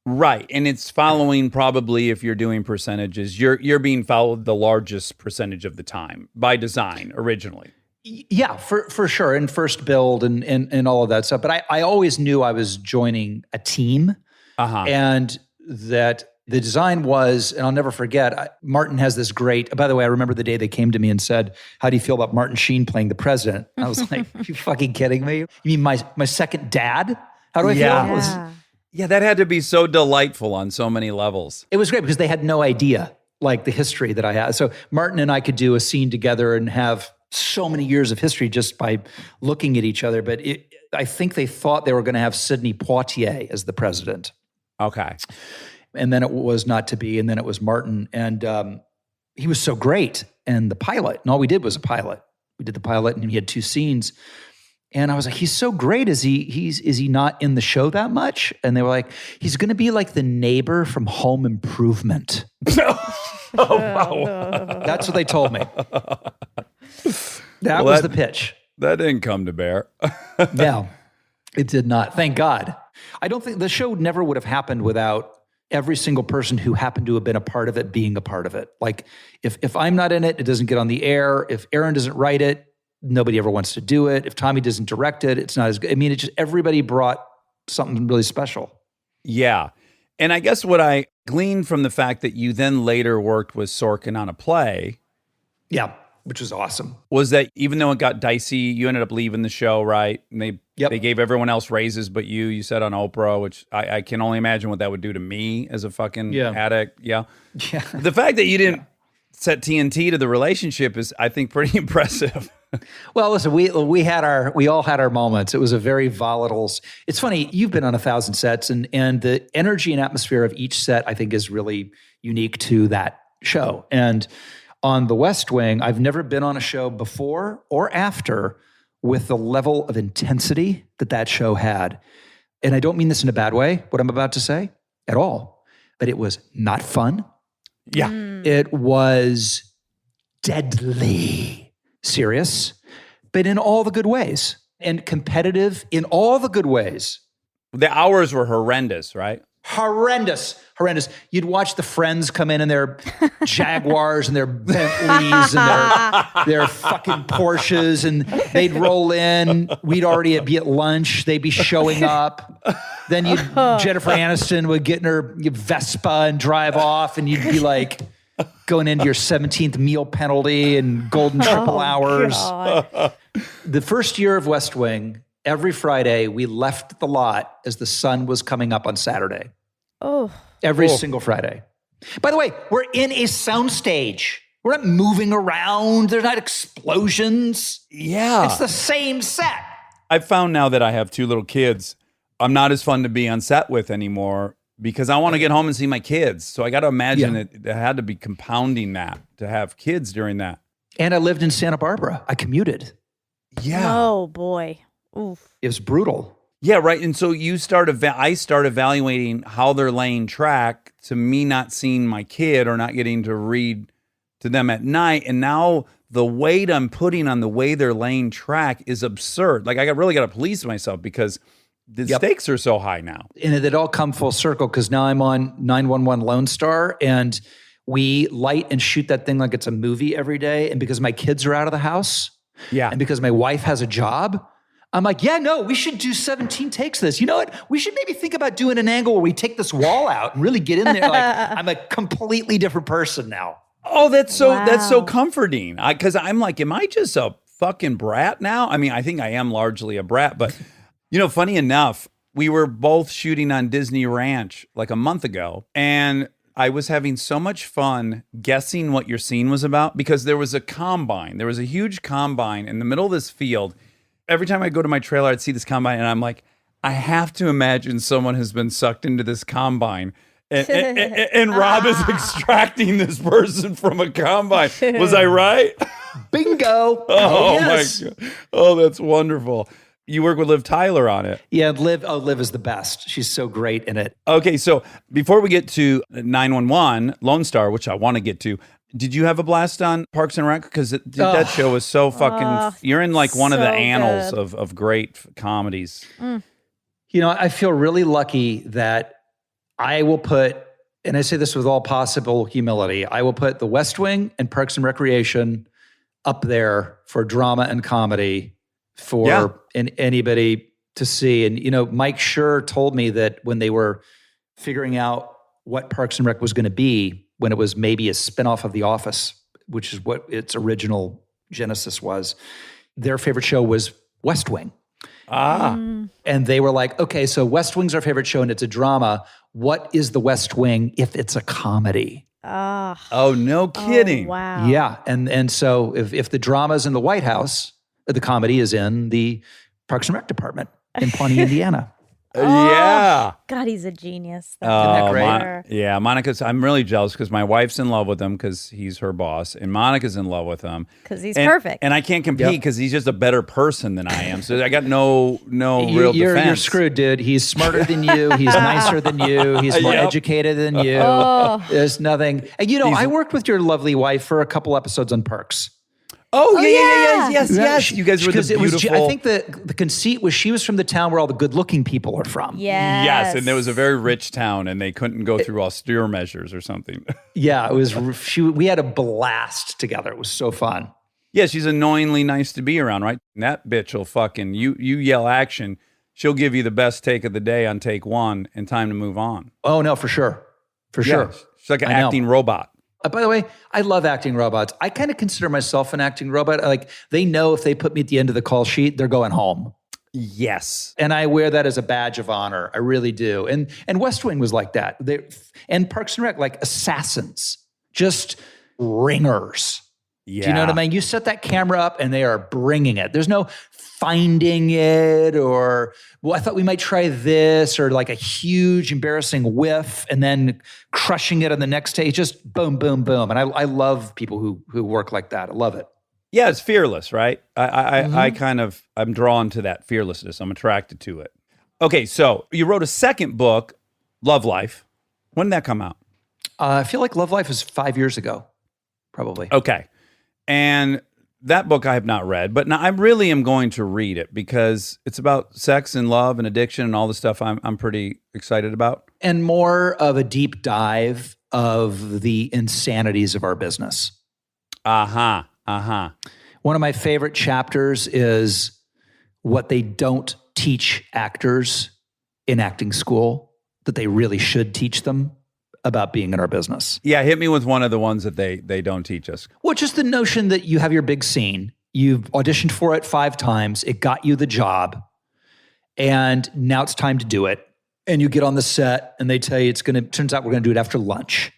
Right. And it's following probably, if you're doing percentages, you're being followed the largest percentage of the time by design originally. Yeah, for sure. And first build and all of that stuff. But I always knew I was joining a team and that the design was, and I'll never forget, Martin has this great, by the way, I remember the day they came to me and said, how do you feel about Martin Sheen playing the president? I was like, are you fucking kidding me? You mean my second dad? How do I feel? Yeah, that had to be so delightful on so many levels. It was great because they had no idea, like the history that I had. So Martin and I could do a scene together and have so many years of history just by looking at each other. But I think they thought they were going to have Sidney Poitier as the president. Okay. And then it was not to be. And then it was Martin. And he was so great. And the pilot, and all we did was a pilot. We did the pilot and he had 2 scenes. And I was like, he's so great. Is he not in the show that much? And they were like, he's going to be like the neighbor from Home Improvement. Wow. That's what they told me. That was the pitch. That didn't come to bear. No, it did not. Thank God. I don't think the show never would have happened without every single person who happened to have been a part of it being a part of it. Like if I'm not in it, it doesn't get on the air. If Aaron doesn't write it, nobody ever wants to do it. If Tommy doesn't direct it, it's not as good. I mean, it just, everybody brought something really special. Yeah. And I guess what I gleaned from the fact that you then later worked with Sorkin on a play. Yeah, which was awesome. Was that even though it got dicey, you ended up leaving the show, right? And they gave everyone else raises but you said on Oprah, which I can only imagine what that would do to me as a fucking addict. Yeah. The fact that you didn't set TNT to the relationship is, I think, pretty impressive. Well, listen, we all had our moments. It was a very volatile. It's funny. You've been on 1,000 sets, and the energy and atmosphere of each set, I think, is really unique to that show. And on The West Wing, I've never been on a show before or after with the level of intensity that show had. And I don't mean this in a bad way, what I'm about to say, at all. But it was not fun. Yeah. It was deadly serious, but in all the good ways, and competitive in all the good ways. The hours were horrendous, right? Horrendous. You'd watch the friends come in their Jaguars and their Bentleys and their fucking Porsches, and they'd roll in. We'd already be at lunch. They'd be showing up. Then Jennifer Aniston would get in her Vespa and drive off, and you'd be like going into your 17th meal penalty and golden triple hours. God. The first year of West Wing, every Friday, we left the lot as the sun was coming up on Saturday. Oh. Every single Friday. By the way, we're in a soundstage. We're not moving around. There's not explosions. Yeah. It's the same set. I've found now that I have 2 little kids, I'm not as fun to be on set with anymore because I want to get home and see my kids. So I got to imagine it had to be compounding that to have kids during that. And I lived in Santa Barbara. I commuted. Yeah. Oh, boy. Oof. It was brutal. Yeah, right. And so I start evaluating how they're laying track to me not seeing my kid or not getting to read to them at night. And now the weight I'm putting on the way they're laying track is absurd. Like I really got to police myself because the stakes are so high now. And it all come full circle because now I'm on 911 Lone Star and we light and shoot that thing like it's a movie every day. And because my kids are out of the house and because my wife has a job, I'm like, we should do 17 takes of this. You know what? We should maybe think about doing an angle where we take this wall out and really get in there. Like I'm a completely different person now. Oh, that's so comforting. Because I'm like, am I just a fucking brat now? I mean, I think I am largely a brat, but funny enough, we were both shooting on Disney Ranch like a month ago, and I was having so much fun guessing what your scene was about because there was a combine. There was a huge combine in the middle of this field. Every time I go to my trailer, I'd see this combine, and I'm like, I have to imagine someone has been sucked into this combine. And Rob is extracting this person from a combine. Was I right? Bingo. Oh, yes. My God. Oh, that's wonderful. You work with Liv Tyler on it. Yeah, Liv is the best. She's so great in it. Okay, so before we get to 911, Lone Star, which I want to get to, did you have a blast on Parks and Rec? Because that show was so fucking... you're in like one of the annals of great comedies. Mm. I feel really lucky that I will put, and I say this with all possible humility, I will put The West Wing and Parks and Recreation up there for drama and comedy for anybody to see. And, Mike Schur told me that when they were figuring out what Parks and Rec was going to be, when it was maybe a spinoff of The Office, which is what its original genesis was, their favorite show was West Wing. And they were like, okay, so West Wing's our favorite show and it's a drama. What is The West Wing if it's a comedy? Oh, no kidding. Oh, wow. Yeah. And so if the drama's in the White House, the comedy is in the Parks and Rec department in Pawnee, Indiana. Yeah. God, he's a genius. Isn't that great? Yeah, Monica's, I'm really jealous because my wife's in love with him because he's her boss, and Monica's in love with him. Because he's perfect. And I can't compete because he's just a better person than I am. So I got no real defense. You're screwed, dude. He's smarter than you. He's nicer than you. He's more educated than you. There's nothing. And I worked with your lovely wife for a couple episodes on Parks. Oh, yes. You guys were the beautiful... I think the conceit was she was from the town where all the good-looking people are from. Yes. And there was a very rich town, and they couldn't go through austere measures or something. Yeah, it was. We had a blast together. It was so fun. Yeah, she's annoyingly nice to be around, right? And that bitch will fucking... You yell action, she'll give you the best take of the day on take one, and time to move on. Oh, no, for sure. For sure. She's like an acting robot. By the way, I love acting robots. I kind of consider myself an acting robot. Like, they know if they put me at the end of the call sheet, they're going home. Yes. And I wear that as a badge of honor. I really do. And West Wing was like that. And Parks and Rec, like assassins, just ringers. Yeah. Do you know what I mean? You set that camera up and they are bringing it. There's no finding it or, well, I thought we might try this, or like a huge embarrassing whiff and then crushing it on the next take. Just boom, boom, boom. And I love people who work like that. I love it. Yeah, it's fearless, right? I'm drawn to that fearlessness. I'm attracted to it. Okay, so you wrote a second book, Love Life. When did that come out? I feel like Love Life was 5 years ago, probably. Okay. And that book I have not read, but now I really am going to read it because it's about sex and love and addiction and all the stuff I'm pretty excited about. And more of a deep dive of the insanities of our business. One of my favorite chapters is what they don't teach actors in acting school that they really should teach them about being in our business. Yeah, hit me with one of the ones that they don't teach us. Well, just the notion that you have your big scene, you've auditioned for it 5 times, it got you the job, and now it's time to do it. And you get on the set and they tell you turns out we're going to do it after lunch.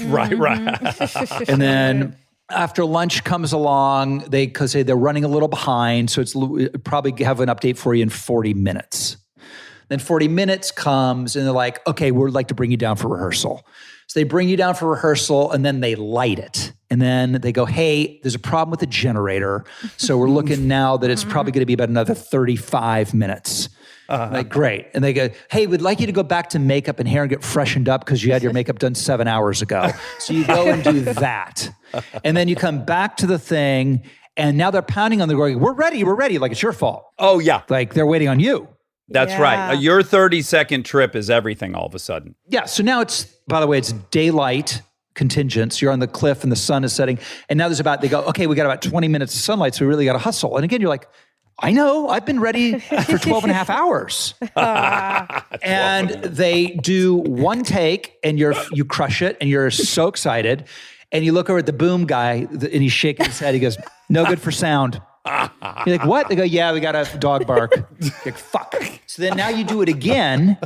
Right. And then after lunch comes along, they say they're running a little behind, so it's probably have an update for you in 40 minutes. Then 40 minutes comes and they're like, okay, we'd like to bring you down for rehearsal. So they bring you down for rehearsal and then they light it. And then they go, hey, there's a problem with the generator. So we're looking now that it's probably going to be about another 35 minutes. Like, great. And they go, hey, we'd like you to go back to makeup and hair and get freshened up because you had your makeup done 7 hours ago. So you go and do that. And then you come back to the thing and now they're pounding on the door. We're ready. Like it's your fault. Oh, yeah. Like they're waiting on you. That's right. Your 30-second trip is everything all of a sudden. Yeah. So now by the way, it's daylight contingents. You're on the cliff and the sun is setting. And now they go, okay, we got about 20 minutes of sunlight. So we really got to hustle. And again, you're like, I know, I've been ready for 12 and a half hours. And they do one take and you crush it and you're so excited. And you look over at the boom guy and he's shaking his head. He goes, no good for sound. You're like, what? They go, yeah, we got a dog bark. You're like, fuck. So then now you do it again.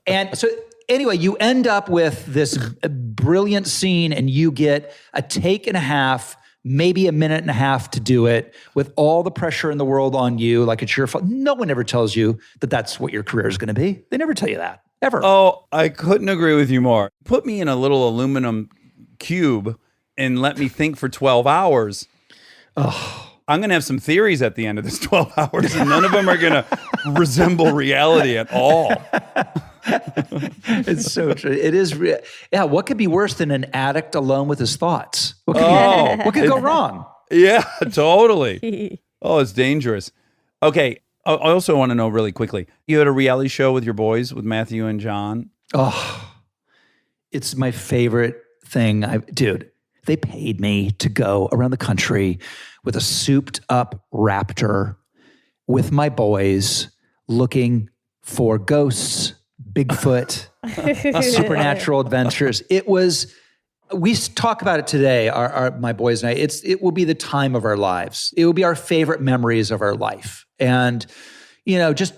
And so anyway, you end up with this brilliant scene and you get a take and a half, maybe a minute and a half to do it with all the pressure in the world on you. Like it's your fault. No one ever tells you that that's what your career is going to be. They never tell you that, ever. Oh, I couldn't agree with you more. Put me in a little aluminum cube and let me think for 12 hours. Oh. I'm going to have some theories at the end of this 12 hours, and none of them are going to resemble reality at all. It's so true. It is. Yeah. What could be worse than an addict alone with his thoughts? What could go wrong? Yeah, totally. Oh, it's dangerous. Okay. I also want to know really quickly, you had a reality show with your boys, with Matthew and John. Oh, it's my favorite thing. Dude, they paid me to go around the country with a souped up Raptor with my boys looking for ghosts, Bigfoot, supernatural adventures. We talk about it today, my boys and I, it will be the time of our lives. It will be our favorite memories of our life. And, just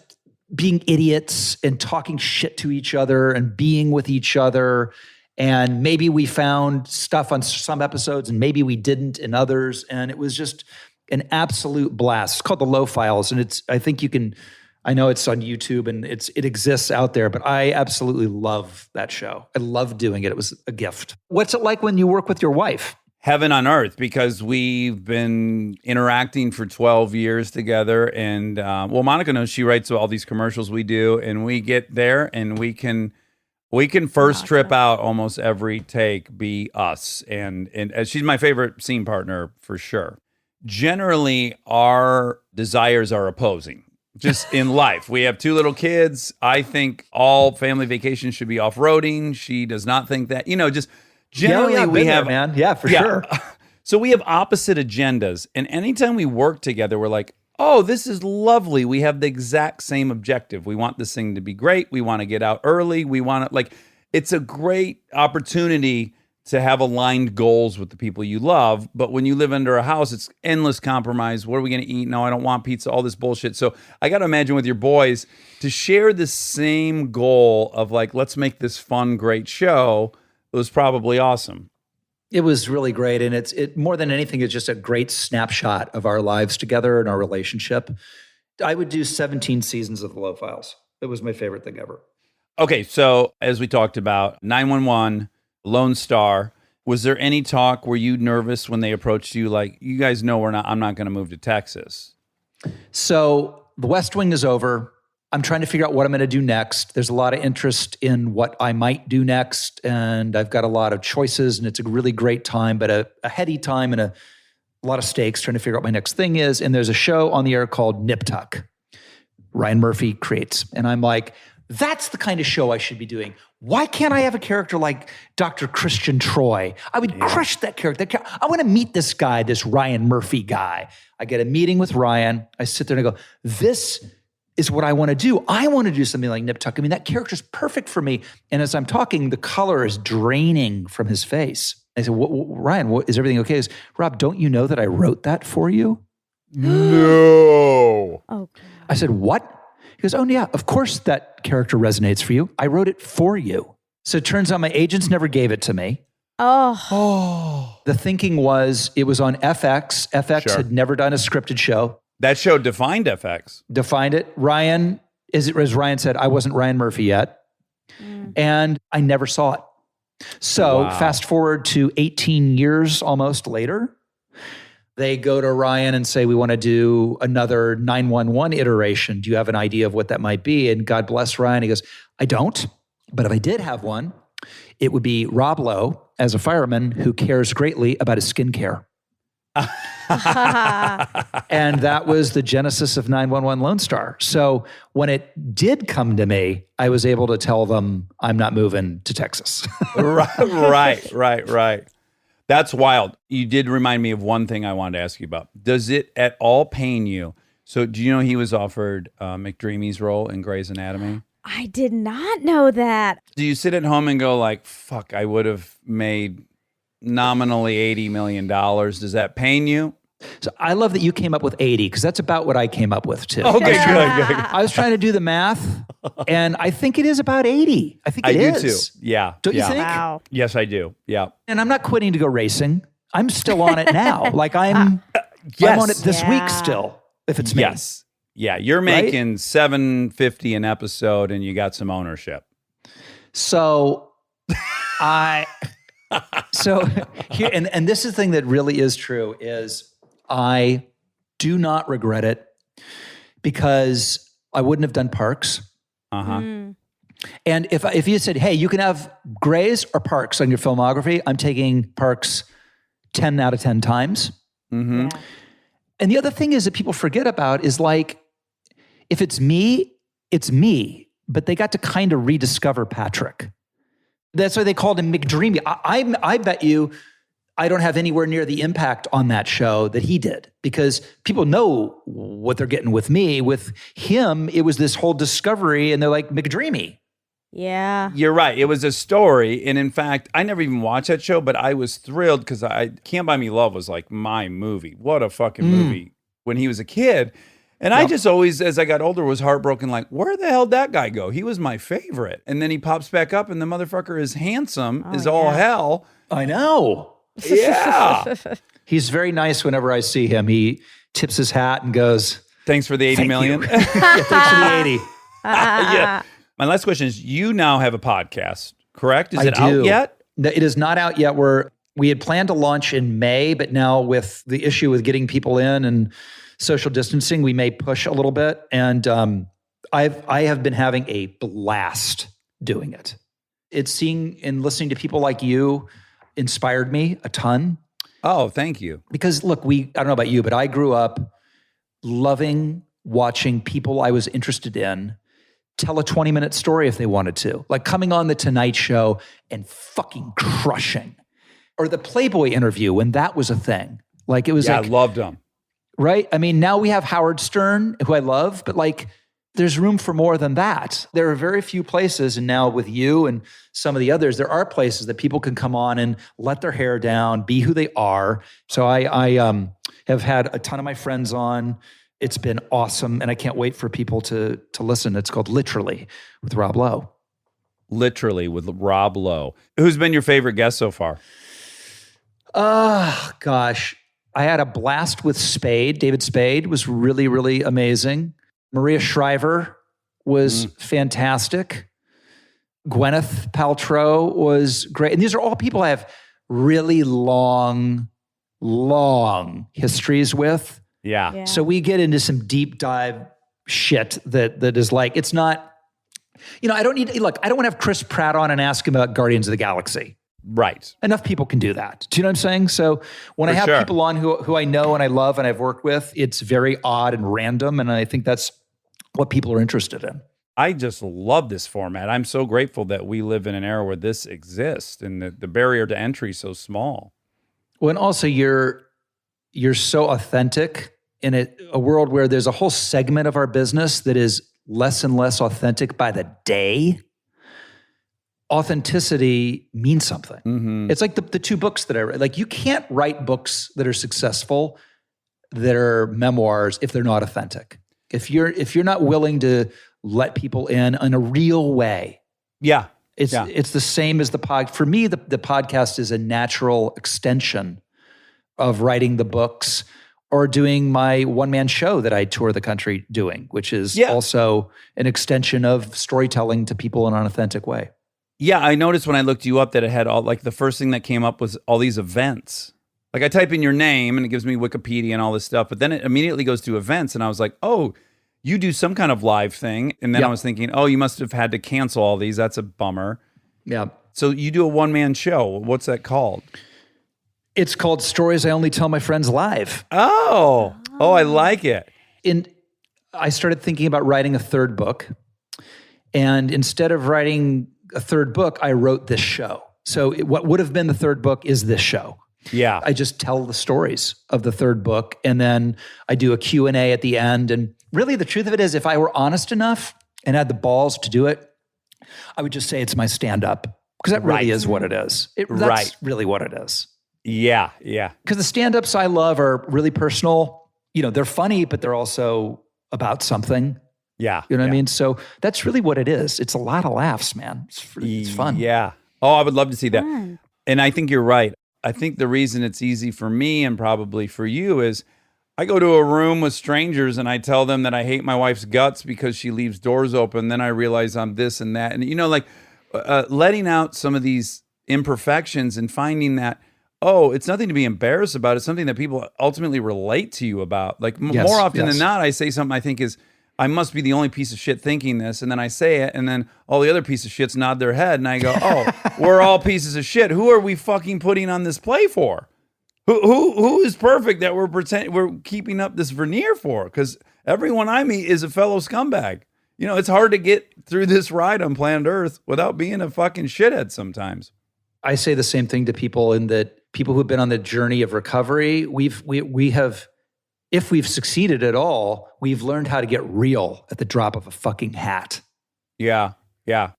being idiots and talking shit to each other and being with each other. And maybe we found stuff on some episodes and maybe we didn't in others. And it was just an absolute blast. It's called the Lowe Files. And I know it's on YouTube and it exists out there, but I absolutely love that show. I love doing it. It was a gift. What's it like when you work with your wife? Heaven on earth, because we've been interacting for 12 years together. And Monica knows, she writes all these commercials we do, and we get there and we can first trip out almost every take, be us. And she's my favorite scene partner for sure. Generally, our desires are opposing. Just in life. We have 2 little kids. I think all family vacations should be off-roading. She does not think that. Just generally we have... man. Yeah, for sure. So we have opposite agendas. And anytime we work together, we're like, oh, this is lovely. We have the exact same objective. We want this thing to be great. We want to get out early. We want to, it's a great opportunity to have aligned goals with the people you love. But when you live under a house, it's endless compromise. What are we going to eat? No, I don't want pizza, all this bullshit. So I got to imagine with your boys to share the same goal of let's make this fun, great show. It was probably awesome. It was really great. And it more than anything, it's just a great snapshot of our lives together and our relationship. I would do 17 seasons of the Lowe Files. It was my favorite thing ever. Okay, so as we talked about, 911, Lone Star, was there any talk, were you nervous when they approached you? Like, you guys know I'm not going to move to Texas. So the West Wing is over. I'm trying to figure out what I'm going to do next. There's a lot of interest in what I might do next, and I've got a lot of choices, and it's a really great time, but a heady time and a lot of stakes trying to figure out what my next thing is. And there's a show on the air called Nip Tuck. Ryan Murphy creates. And I'm like, that's the kind of show I should be doing. Why can't I have a character like Dr. Christian Troy? I would crush that character. I want to meet this guy, this Ryan Murphy guy. I get a meeting with Ryan. I sit there and I go, this is what I want to do. I want to do something like Nip Tuck. I mean, that character's perfect for me. And as I'm talking, the color is draining from his face. I said, Ryan, is everything okay? He goes, Rob, don't you know that I wrote that for you? No. Oh, I said, what? He goes, oh, yeah, of course that character resonates for you. I wrote it for you. So it turns out my agents never gave it to me. Oh. The thinking was it was on FX. FX Sure. had never done a scripted show. That show defined FX. Defined it. Ryan, as Ryan said, I wasn't Ryan Murphy yet. And I never saw it. So Wow. fast forward to 18 years almost later, they go to Ryan and say, we want to do another 911 iteration. Do you have an idea of what that might be? And God bless Ryan. He goes, I don't. But if I did have one, it would be Rob Lowe as a fireman who cares greatly about his skincare. And that was the genesis of 911 Lone Star. So when it did come to me, I was able to tell them I'm not moving to Texas. Right. That's wild. You did remind me of one thing I wanted to ask you about. Does it at all pain you? So do you know he was offered McDreamy's role in Grey's Anatomy? I did not know that. Do you sit at home and go like, fuck, I would have made nominally $80 million. Does that pain you? So I love that you came up with 80 because that's about what I came up with too. Okay, good. I was trying to do the math and I think it is about 80. I think it is. I do too. Yeah. Don't you yeah. think? Wow. Yes, I do. Yeah. And I'm not quitting to go racing. I'm still on it now. Like I'm on it this week still, if it's me. Yes. Yeah. You're making $750 an episode and you got some ownership. So here, and this is the thing that really is true is I do not regret it because I wouldn't have done Parks. Uh-huh. And if you said, hey, you can have Grays or Parks on your filmography, I'm taking Parks 10 out of 10 times. Mm-hmm. Yeah. And the other thing is that people forget about is like, if it's me, it's me. But they got to kind of rediscover Patrick. That's why they called him McDreamy. I bet you I don't have anywhere near the impact on that show that he did because people know what they're getting with me. With him, it was this whole discovery and they're like, McDreamy. Yeah. You're right. It was a story. And in fact, I never even watched that show, but I was thrilled because Can't Buy Me Love was like my movie. What a fucking movie when he was a kid. And I just always, as I got older, was heartbroken. Like, where the hell did that guy go? He was my favorite. And then he pops back up and the motherfucker is handsome, is all hell. I know. Yeah. He's very nice whenever I see him. He tips his hat and goes, Thanks for the 80 million. yeah, thanks for the 80. Yeah. My last question is, you now have a podcast, correct? Is it do. out yet? No, it is not out yet. We had planned to launch in May, but now with the issue with getting people in and social distancing, we may push a little bit. And I have been having a blast doing it. It's seeing and listening to people like you inspired me a ton. Oh, thank you. Because look, I don't know about you, but I grew up loving watching people I was interested in tell a 20-minute story if they wanted to. Like coming on The Tonight Show and fucking crushing. Or the Playboy interview when that was a thing. Like it was I like, loved them. right? I mean, now we have Howard Stern, who I love, but like there's room for more than that. There are very few places, and now with you and some of the others, there are places that people can come on and let their hair down, be who they are. So I have had a ton of my friends on. It's been awesome, and I can't wait for people to listen. It's called Literally with Rob Lowe. Literally with Rob Lowe. Who's been your favorite guest so far? Gosh. I had a blast with Spade. David Spade was really, really amazing. Maria Shriver was fantastic. Gwyneth Paltrow was great. And these are all people I have really long histories with. Yeah. So we get into some deep dive shit that is like, it's not, I don't want to have Chris Pratt on and ask him about Guardians of the Galaxy. Right. Enough people can do that. Do you know what I'm saying? So when I have people on who I know and I love and I've worked with, it's very odd and random. And I think that's what people are interested in. I just love this format. I'm so grateful that we live in an era where this exists and the barrier to entry is so small. Well, and also you're so authentic in a world where there's a whole segment of our business that is less and less authentic by the day. Authenticity means something. Mm-hmm. It's like the two books that I read. Like you can't write books that are successful, that are memoirs, if they're not authentic. If you're not willing to let people in a real way. Yeah. It's the same as the pod. For me, the podcast is a natural extension of writing the books or doing my one-man show that I tour the country doing, which is also an extension of storytelling to people in an authentic way. Yeah, I noticed when I looked you up that it had all, like the first thing that came up was all these events. Like I type in your name and it gives me Wikipedia and all this stuff, but then it immediately goes to events and I was like, oh, you do some kind of live thing. And then I was thinking, oh, you must have had to cancel all these. That's a bummer. Yeah. So you do a one-man show. What's that called? It's called Stories I Only Tell My Friends Live. Oh, I like it. I started thinking about writing a third book. And instead of writing a third book, I wrote this show. So what would have been the third book is this show. Yeah. I just tell the stories of the third book and then I do a Q&A at the end. And really the truth of it is if I were honest enough and had the balls to do it, I would just say it's my stand-up because that really is what it is. That's really what it is. Yeah, yeah. Because the stand-ups I love are really personal. They're funny, but they're also about something. Yeah. You know what I mean? So that's really what it is. It's a lot of laughs, man. It's fun. Yeah. Oh, I would love to see that. And I think you're right. I think the reason it's easy for me and probably for you is I go to a room with strangers and I tell them that I hate my wife's guts because she leaves doors open. Then I realize I'm this and that. And, letting out some of these imperfections and finding that, it's nothing to be embarrassed about. It's something that people ultimately relate to you about. Like more often than not, I say something I think is, I must be the only piece of shit thinking this. And then I say it and then all the other piece of shits nod their head and I go, oh, we're all pieces of shit. Who are we fucking putting on this play for? Who is perfect that we're keeping up this veneer for? Because everyone I meet is a fellow scumbag. It's hard to get through this ride on planet Earth without being a fucking shithead sometimes. I say the same thing to people in that people who've been on the journey of recovery, we have, if we've succeeded at all, we've learned how to get real at the drop of a fucking hat. Yeah, yeah.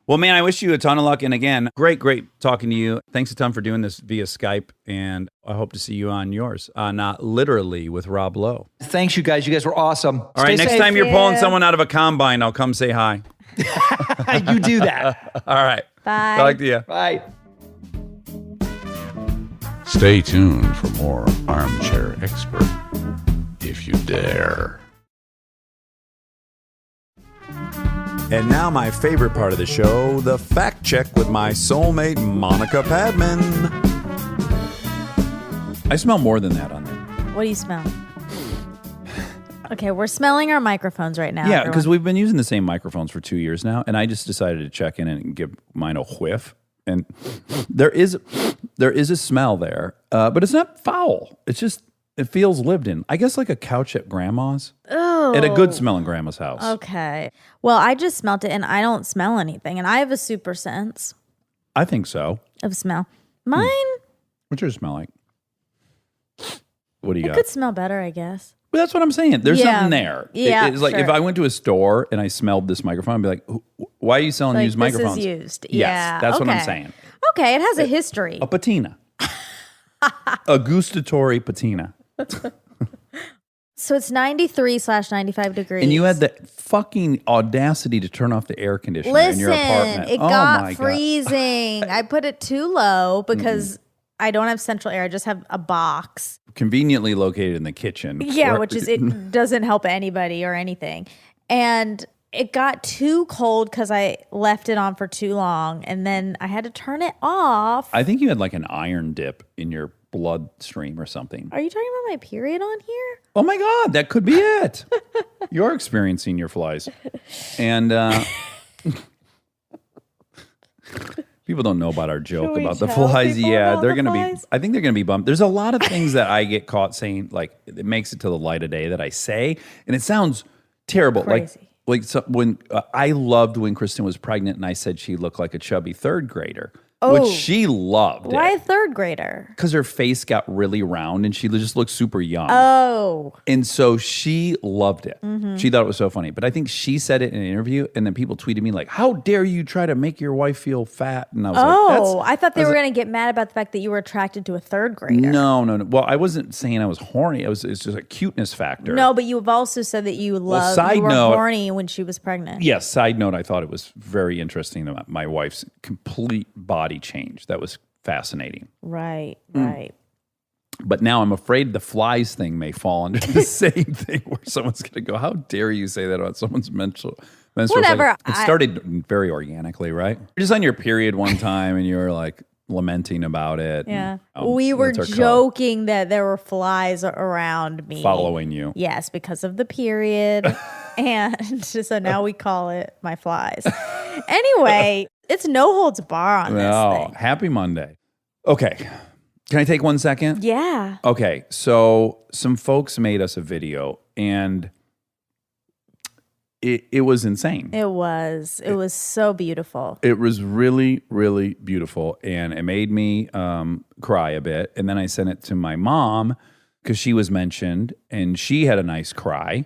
Well, man, I wish you a ton of luck. And again, great talking to you. Thanks a ton for doing this via Skype. And I hope to see you on yours, Not Literally with Rob Lowe. Thanks, you guys. You guys were awesome. All right, next time you're pulling someone out of a combine, I'll come say hi. You do that. All right. Bye. Talk to you. Bye. Stay tuned for more Armchair Expert, if you dare. And now my favorite part of the show, the fact check with my soulmate, Monica Padman. I smell more than that on there. What do you smell? Okay, we're smelling our microphones right now. Yeah, because we've been using the same microphones for 2 years now, and I just decided to check in and give mine a whiff. And there is a smell there, but it's not foul. It's just, it feels lived in. I guess like a couch at grandma's. Oh. At a good smelling grandma's house. Okay. Well, I just smelled it and I don't smell anything. And I have a super sense I think so. of smell. Mine, What's yours smell like? What do you it got? could smell better, I guess. Well, that's what I'm saying. There's Yeah. something there. Yeah, It's like sure. if I went to a store and I smelled this microphone, I'd be like, why are you selling Like, used this is microphones? used. Yes, Yeah, that's what I'm okay. saying. Okay, it has a history. A patina. A gustatory patina. So it's 93/95 degrees. And you had the fucking audacity to turn off the air conditioner in Listen, your apartment. it Oh my got God. freezing. I put it too low because I don't have central air. I just have a box. Conveniently located in the kitchen. Yeah, which is, it doesn't help anybody or anything. And it got too cold because I left it on for too long. And then I had to turn it off. I think you had like an iron dip in your bloodstream or something. Are you talking about my period on here? Oh my God, that could be it. You're experiencing your flies. And people don't know about our joke about the flies. Yeah, they're going to be, I think they're going to be bummed. There's a lot of things that I get caught saying, like, it makes it to the light of day that I say, and it sounds terrible. Crazy. Like so when I loved when Kristen was pregnant and I said she looked like a chubby third grader. Oh. Which she loved. Why a third grader? Because her face got really round and she just looked super young. Oh. And so she loved it. She thought it was so funny. But I think she said it in an interview, and then people tweeted me like, how dare you try to make your wife feel fat? And I was like, I thought they were going to get mad about the fact that you were attracted to a third grader. No. Well, I wasn't saying I was horny. It's just a cuteness factor. No, but you've also said that you loved, side you were note- horny when she was pregnant. Yes, side note, I thought it was very interesting that my wife's complete body change. That was fascinating. Right. But now I'm afraid the flies thing may fall under the same thing where someone's going to go, how dare you say that about someone's menstrual Whatever. cycle? It started very organically, right? You're just on your period one time and you were like lamenting about it. Yeah. And, we were that's our joking that there were flies around me. following you. Yes, because of the period. And so now we call it my flies. Anyway, it's no holds bar on this thing. Happy Monday. Okay. Can I take 1 second? Yeah. Okay. So some folks made us a video and it was insane. It was so beautiful. It was really, really beautiful, and it made me cry a bit. And then I sent it to my mom because she was mentioned, and she had a nice cry.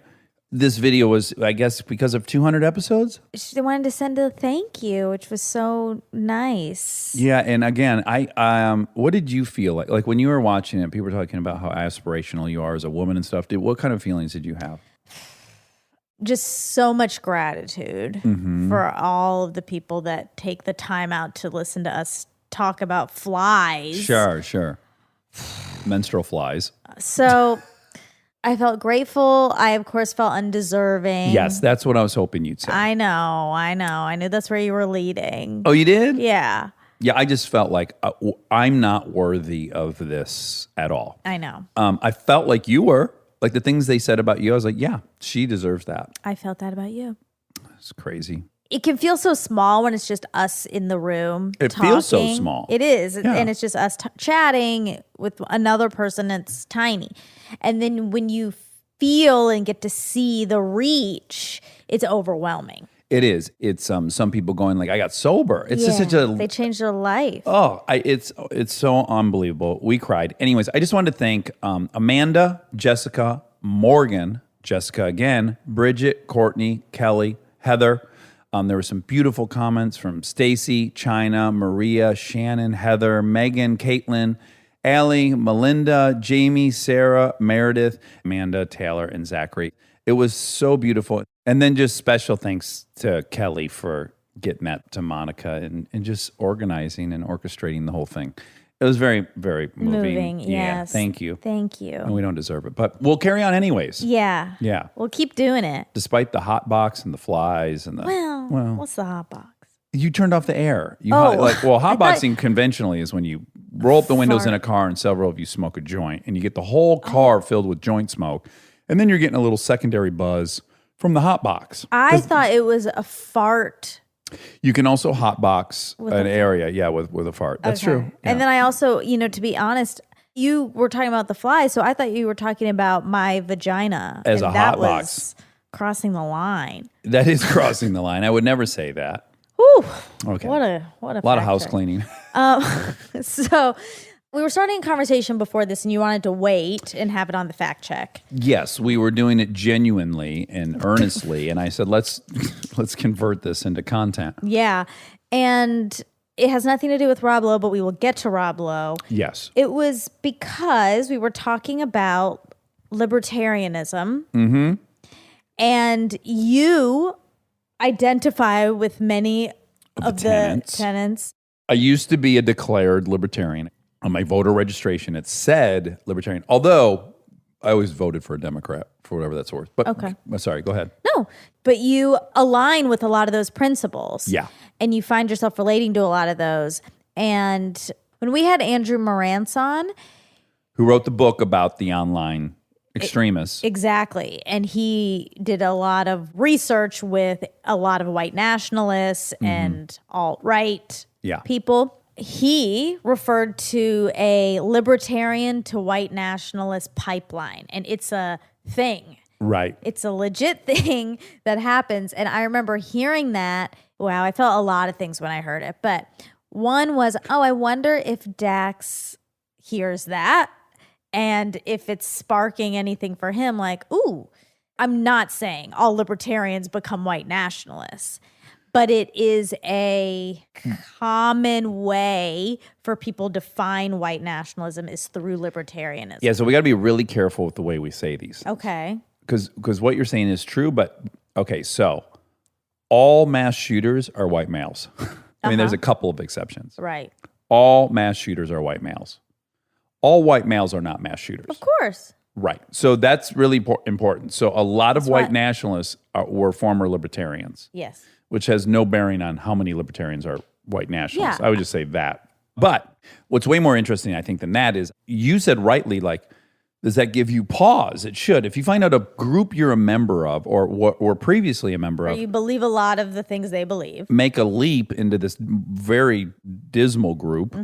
This video was, I guess, because of 200 episodes? She wanted to send a thank you, which was so nice. Yeah, and again, I what did you feel like? Like when you were watching it, people were talking about how aspirational you are as a woman and stuff. What kind of feelings did you have? Just so much gratitude for all of the people that take the time out to listen to us talk about flies. Sure. Menstrual flies. So I felt grateful. I, of course, felt undeserving. Yes, that's what I was hoping you'd say. I know. I knew that's where you were leading. Oh, you did? Yeah. Yeah, I just felt like I'm not worthy of this at all. I know. I felt like you were. Like the things they said about you, I was like, yeah, she deserves that. I felt that about you. It's crazy. It can feel so small when it's just us in the room. It feels so small. It is. Yeah. And it's just us chatting with another person that's tiny. And then when you feel and get to see the reach, it's overwhelming. It is. It's some people going like, I got sober. It's just such a... They changed their life. Oh, it's so unbelievable. We cried. Anyways, I just wanted to thank Amanda, Jessica, Morgan, Jessica again, Bridget, Courtney, Kelly, Heather. There were some beautiful comments from Stacy, China, Maria, Shannon, Heather, Megan, Caitlin, Allie, Melinda, Jamie, Sarah, Meredith, Amanda, Taylor, and Zachary. It was so beautiful. And then just special thanks to Kelly for getting that to Monica and just organizing and orchestrating the whole thing. It was very, very moving. Yeah, yes. thank you. Thank you. And we don't deserve it, but we'll carry on anyways. Yeah. Yeah. We'll keep doing it. Despite the hot box and the flies and the... Well, what's the hot box? You turned off the air. Oh. Hot boxing conventionally is when you roll up the windows in a car and several of you smoke a joint and you get the whole car filled with joint smoke. And then you're getting a little secondary buzz from the hot box. I thought it was a fart. You can also hot box an area, with a fart. That's true. Yeah. And then I also, to be honest, you were talking about the fly, so I thought you were talking about my vagina. As and a that hot was box. Crossing the line. That is crossing the line. I would never say that. Whew. Okay. What a lot of house check. cleaning. So we were starting a conversation before this, and you wanted to wait and have it on the fact check. Yes, we were doing it genuinely and earnestly, and I said, let's convert this into content. Yeah, and it has nothing to do with Rob Lowe, but we will get to Rob Lowe. Yes. It was because we were talking about libertarianism, and you identify with many of the tenets. I used to be a declared libertarian. on my voter registration, it said libertarian. Although I always voted for a Democrat for whatever that's worth. But Okay. Sorry, go ahead. No, but you align with a lot of those principles. Yeah. And you find yourself relating to a lot of those. And when we had Andrew Morantz on, Who wrote the book about the online extremists? exactly. And he did a lot of research with a lot of white nationalists and alt-right Yeah. people. He referred to a libertarian to white nationalist pipeline, and it's a thing. Right. It's a legit thing that happens. And I remember hearing that. Wow, I felt a lot of things when I heard it. But one was, I wonder if Dax hears that and if it's sparking anything for him. Like, ooh, I'm not saying all libertarians become white nationalists, but it is a common way for people to define white nationalism is through libertarianism. Yeah, so we got to be really careful with the way we say these. Okay. Because what you're saying is true, but okay, so all mass shooters are white males. I mean, there's a couple of exceptions. Right. All mass shooters are white males. All white males are not mass shooters. Of course. Right. So that's really important. So a lot of white what- nationalists were former libertarians, Yes. which has no bearing on how many libertarians are white nationalists. Yeah. I would just say that. But what's way more interesting, I think, than that is you said rightly, like, does that give you pause? It should. If you find out a group you're a member of or previously a member Or of, you believe a lot of the things they believe. make a leap into this very dismal group,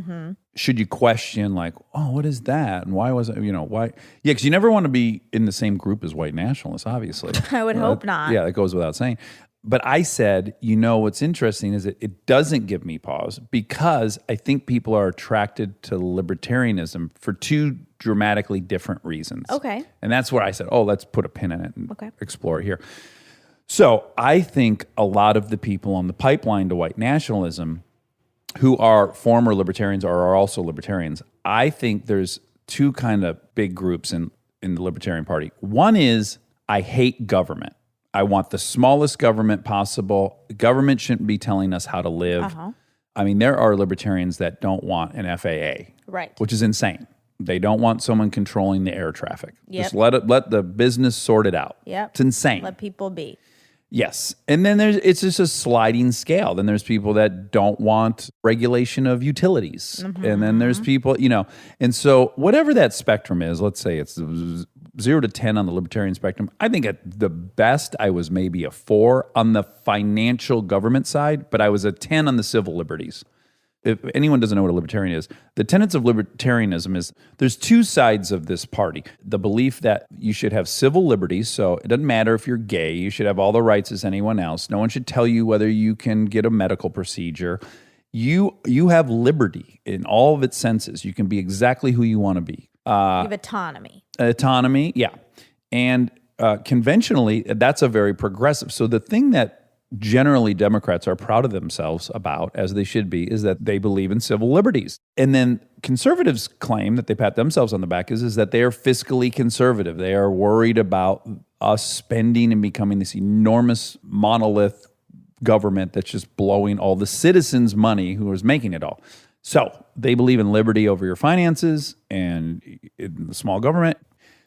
should you question, like, oh, what is that? And why was it, why? Yeah, because you never want to be in the same group as white nationalists, obviously. I would hope not. Yeah, that goes without saying. But I said, what's interesting is it doesn't give me pause because I think people are attracted to libertarianism for two dramatically different reasons. Okay. And that's where I said, let's put a pin in it and Okay. explore it here. So I think a lot of the people on the pipeline to white nationalism who are former libertarians or are also libertarians, I think there's two kind of big groups in the Libertarian Party. One is I hate government. I want the smallest government possible. The government shouldn't be telling us how to live. I mean, there are libertarians that don't want an FAA, Right. which is insane. They don't want someone controlling the air traffic. Yep. Just let the business sort it out. Yep. It's insane. Let people be. Yes. And then it's just a sliding scale. Then there's people that don't want regulation of utilities. And then there's people, and so whatever that spectrum is, let's say it's 0 to 10 on the libertarian spectrum. I think at the best I was maybe a 4 on the financial government side, but I was a 10 on the civil liberties. If anyone doesn't know what a libertarian is, the tenets of libertarianism is there's two sides of this party. The belief that you should have civil liberties, so it doesn't matter if you're gay, you should have all the rights as anyone else. No one should tell you whether you can get a medical procedure. You have liberty in all of its senses. You can be exactly who you want to be. You have autonomy. Autonomy, yeah. And conventionally, that's a very progressive. So the thing that generally Democrats are proud of themselves about, as they should be, is that they believe in civil liberties. And then conservatives claim that they pat themselves on the back is that they are fiscally conservative. They are worried about us spending and becoming this enormous monolith government that's just blowing all the citizens' money who is making it all. So they believe in liberty over your finances and in the small government.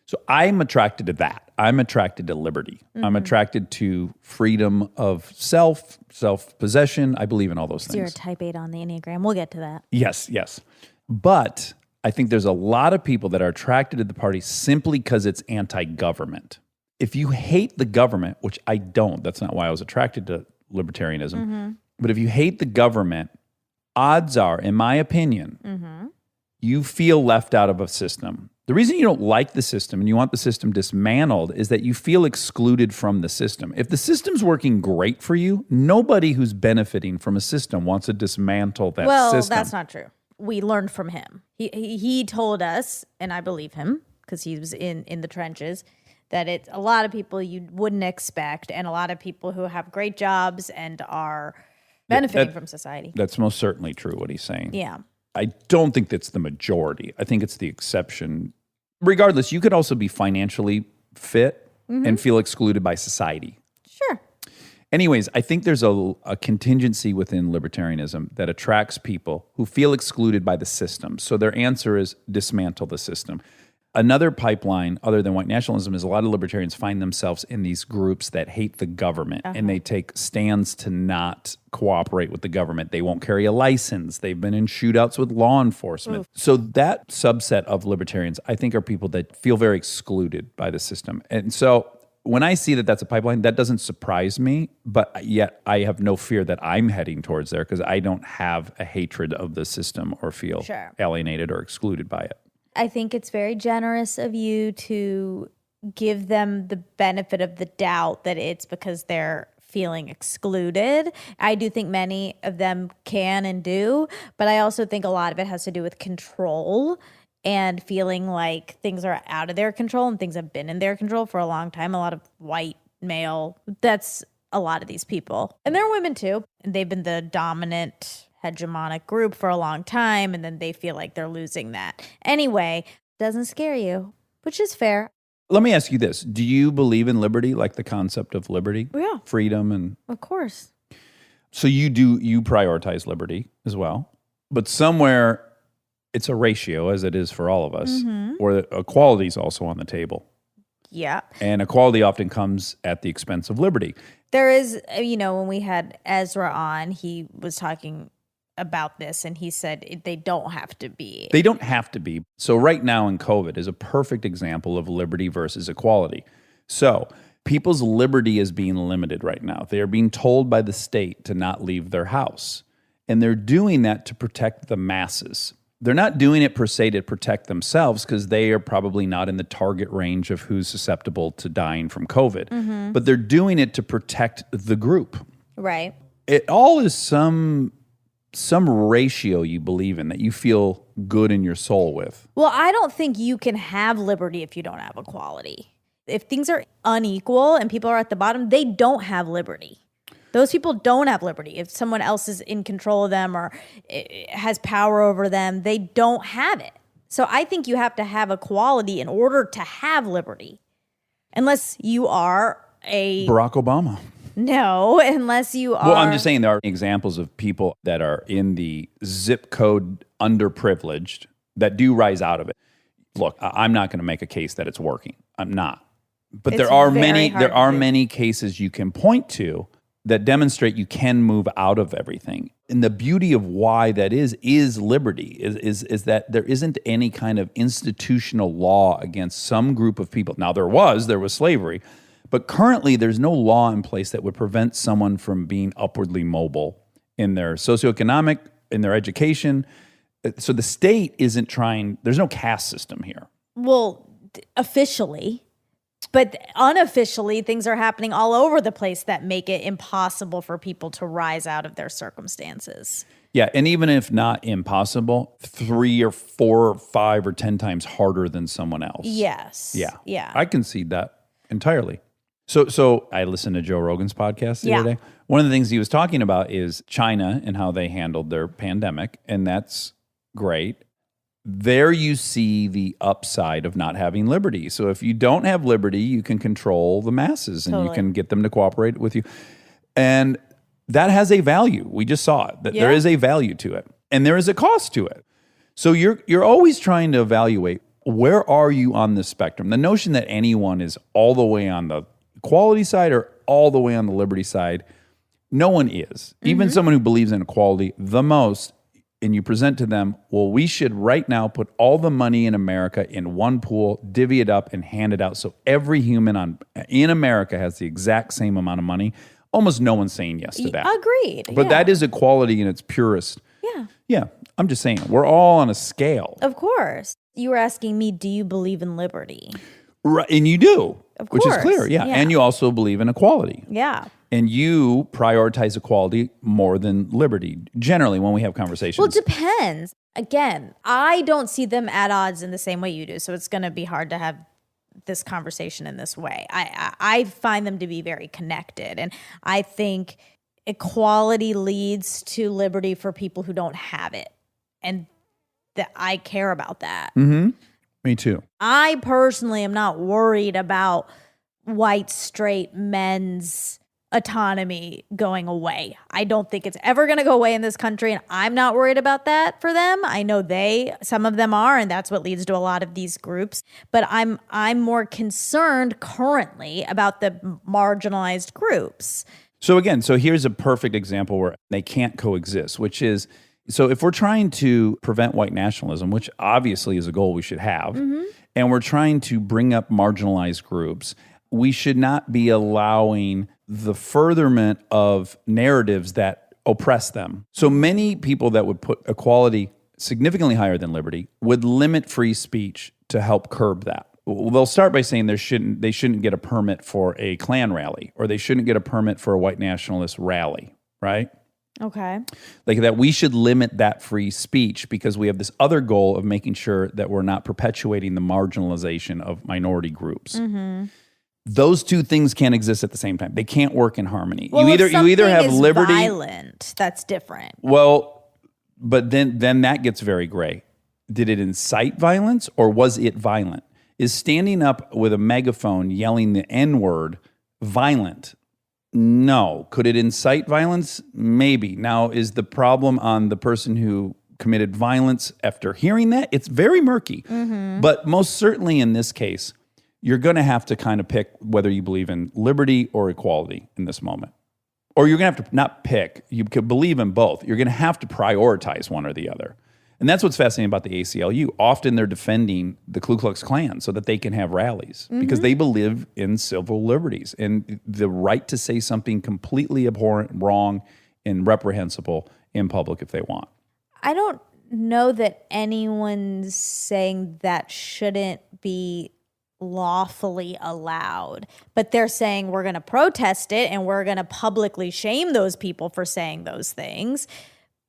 So I'm attracted to that. I'm attracted to liberty. I'm attracted to freedom of self-possession. I believe in all those You're a things. type 8 on the Enneagram. We'll get to that. Yes. But I think there's a lot of people that are attracted to the party simply because it's anti-government. If you hate the government, which I don't, that's not why I was attracted to libertarianism. But if you hate the government, odds are, in my opinion, you feel left out of a system. The reason you don't like the system and you want the system dismantled is that you feel excluded from the system. If the system's working great for you, nobody who's benefiting from a system wants to dismantle that system. That's not true. We learned from him. He told us, and I believe him because he was in the trenches, that it's a lot of people you wouldn't expect and a lot of people who have great jobs and are benefiting from society. That's most certainly true, what he's saying. Yeah. I don't think that's the majority. I think it's the exception. Regardless, you could also be financially fit and feel excluded by society. Sure. Anyways, I think there's a contingency within libertarianism that attracts people who feel excluded by the system. So their answer is dismantle the system. Another pipeline other than white nationalism is a lot of libertarians find themselves in these groups that hate the government and they take stands to not cooperate with the government. They won't carry a license. They've been in shootouts with law enforcement. So that subset of libertarians, I think, are people that feel very excluded by the system. And so when I see that that's a pipeline, that doesn't surprise me, but yet I have no fear that I'm heading towards there because I don't have a hatred of the system or feel alienated or excluded by it. I think it's very generous of you to give them the benefit of the doubt that it's because they're feeling excluded. I do think many of them can and do, but I also think a lot of it has to do with control and feeling like things are out of their control and things have been in their control for a long time. A lot of white male, that's a lot of these people. And they're women too. And they've been the dominant hegemonic group for a long time, and then they feel like they're losing that. Anyway, doesn't scare you, which is fair. Let me ask you this. Do you believe in liberty, like the concept of liberty? Yeah. Freedom and... Of course. So you prioritize liberty as well, but somewhere it's a ratio, as it is for all of us, or equality is also on the table. Yeah. And equality often comes at the expense of liberty. There is, when we had Ezra on, he was talking about this and he said they don't have to be. They don't have to be. So right now in COVID is a perfect example of liberty versus equality. So people's liberty is being limited right now. They are being told by the state to not leave their house. And they're doing that to protect the masses. They're not doing it per se to protect themselves because they are probably not in the target range of who's susceptible to dying from COVID. But they're doing it to protect the group. Right. It all is some ratio you believe in that you feel good in your soul with. Well, I don't think you can have liberty if you don't have equality. If things are unequal and people are at the bottom, they don't have liberty. Those people don't have liberty. If someone else is in control of them or has power over them, they don't have it. So I think you have to have equality in order to have liberty. Unless you are Barack Obama. No, unless you are... Well, I'm just saying there are examples of people that are in the zip code underprivileged that do rise out of it. Look, I'm not going to make a case that it's working. I'm not. But It's there are very hard to do. many cases you can point to that demonstrate you can move out of everything. And the beauty of why that is liberty, is that there isn't any kind of institutional law against some group of people. Now, there was slavery, but currently there's no law in place that would prevent someone from being upwardly mobile in their socioeconomic, in their education. So the state isn't trying, there's no caste system here. Well, officially... But unofficially, things are happening all over the place that make it impossible for people to rise out of their circumstances. Yeah, and even if not impossible, 3 or 4 or 5 or 10 times harder than someone else. Yes. Yeah. I concede that entirely. So I listened to Joe Rogan's podcast the other day. One of the things he was talking about is China and how they handled their pandemic, and that's great. There you see the upside of not having liberty. So if you don't have liberty, you can control the masses and you can get them to cooperate with you. And that has a value. We just saw it. That there is a value to it. And there is a cost to it. So you're always trying to evaluate, where are you on the spectrum? The notion that anyone is all the way on the equality side or all the way on the liberty side, no one is. Even someone who believes in equality the most, and you present to them, well, we should right now put all the money in America in one pool, divvy it up, and hand it out so every human in America has the exact same amount of money. Almost no one's saying yes to that. Agreed. But that is equality in its purest. Yeah, I'm just saying, we're all on a scale. Of course. You were asking me, do you believe in liberty? Right, and you do, of which course. is clear. Yeah, and you also believe in equality. Yeah. And you prioritize equality more than liberty, generally, when we have conversations. Well, it depends. Again, I don't see them at odds in the same way you do, so it's going to be hard to have this conversation in this way. I find them to be very connected, and I think equality leads to liberty for people who don't have it, and that I care about that. Me too. I personally am not worried about white, straight men's autonomy going away. I don't think it's ever going to go away in this country, and I'm not worried about that for them. I know some of them are, and that's what leads to a lot of these groups. But I'm more concerned currently about the marginalized groups. So again, here's a perfect example where they can't coexist, which is, so if we're trying to prevent white nationalism, which obviously is a goal we should have, and we're trying to bring up marginalized groups, we should not be allowing the furtherment of narratives that oppress them. So many people that would put equality significantly higher than liberty would limit free speech to help curb that. They'll start by saying they shouldn't get a permit for a Klan rally, or they shouldn't get a permit for a white nationalist rally, right? Okay. Like that we should limit that free speech because we have this other goal of making sure that we're not perpetuating the marginalization of minority groups. Those two things can't exist at the same time. They can't work in harmony. Well, you either have liberty. Violent. That's different. Well, but then that gets very gray. Did it incite violence or was it violent? Is standing up with a megaphone yelling the N-word violent? No. Could it incite violence? Maybe. Now, is the problem on the person who committed violence after hearing that? It's very murky. But most certainly in this case, you're going to have to kind of pick whether you believe in liberty or equality in this moment. Or you're going to have to not pick. You could believe in both. You're going to have to prioritize one or the other. And that's what's fascinating about the ACLU. Often they're defending the Ku Klux Klan so that they can have rallies because they believe in civil liberties and the right to say something completely abhorrent, wrong, and reprehensible in public if they want. I don't know that anyone's saying that shouldn't be lawfully allowed, but they're saying we're going to protest it and we're going to publicly shame those people for saying those things.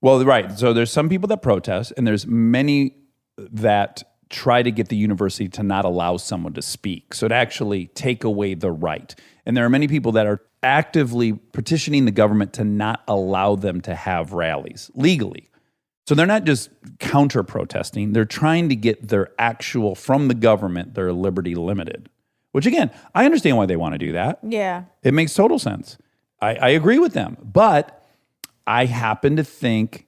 Well, right. So there's some people that protest, and there's many that try to get the university to not allow someone to speak, so to actually take away the right. And there are many people that are actively petitioning the government to not allow them to have rallies legally. So they're not just counter-protesting. They're trying to get their actual, from the government, their liberty limited. Which, again, I understand why they want to do that. Yeah. It makes total sense. I agree with them. But I happen to think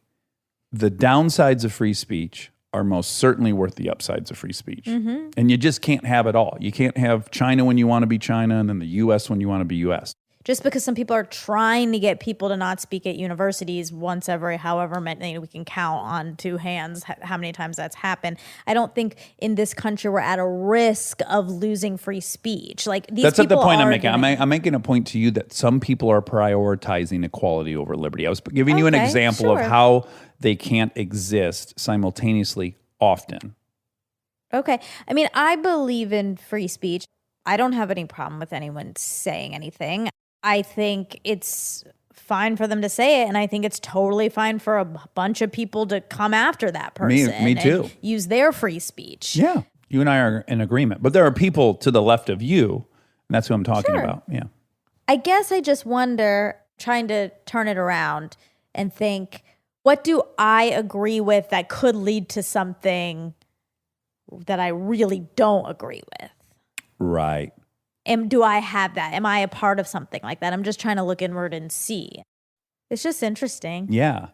the downsides of free speech are most certainly worth the upsides of free speech. And you just can't have it all. You can't have China when you want to be China and then the U.S. when you want to be U.S. Just because some people are trying to get people to not speak at universities once every however many, we can count on two hands how many times that's happened. I don't think in this country we're at a risk of losing free speech. Like these That's not the people point I'm are making. I'm making a point to you that some people are prioritizing equality over liberty. I was giving you an Okay, example of sure. how they can't exist simultaneously often. Okay. I mean, I believe in free speech. I don't have any problem with anyone saying anything. I think it's fine for them to say it, and I think it's totally fine for a bunch of people to come after that person. Me too. And use their free speech. Yeah. You and I are in agreement. But there are people to the left of you, and that's who I'm talking Sure. about. Yeah. I guess I just wonder, trying to turn it around and think, what do I agree with that could lead to something that I really don't agree with? Right. Do I have that? Am I a part of something like that? I'm just trying to look inward and see. It's just interesting. Yeah.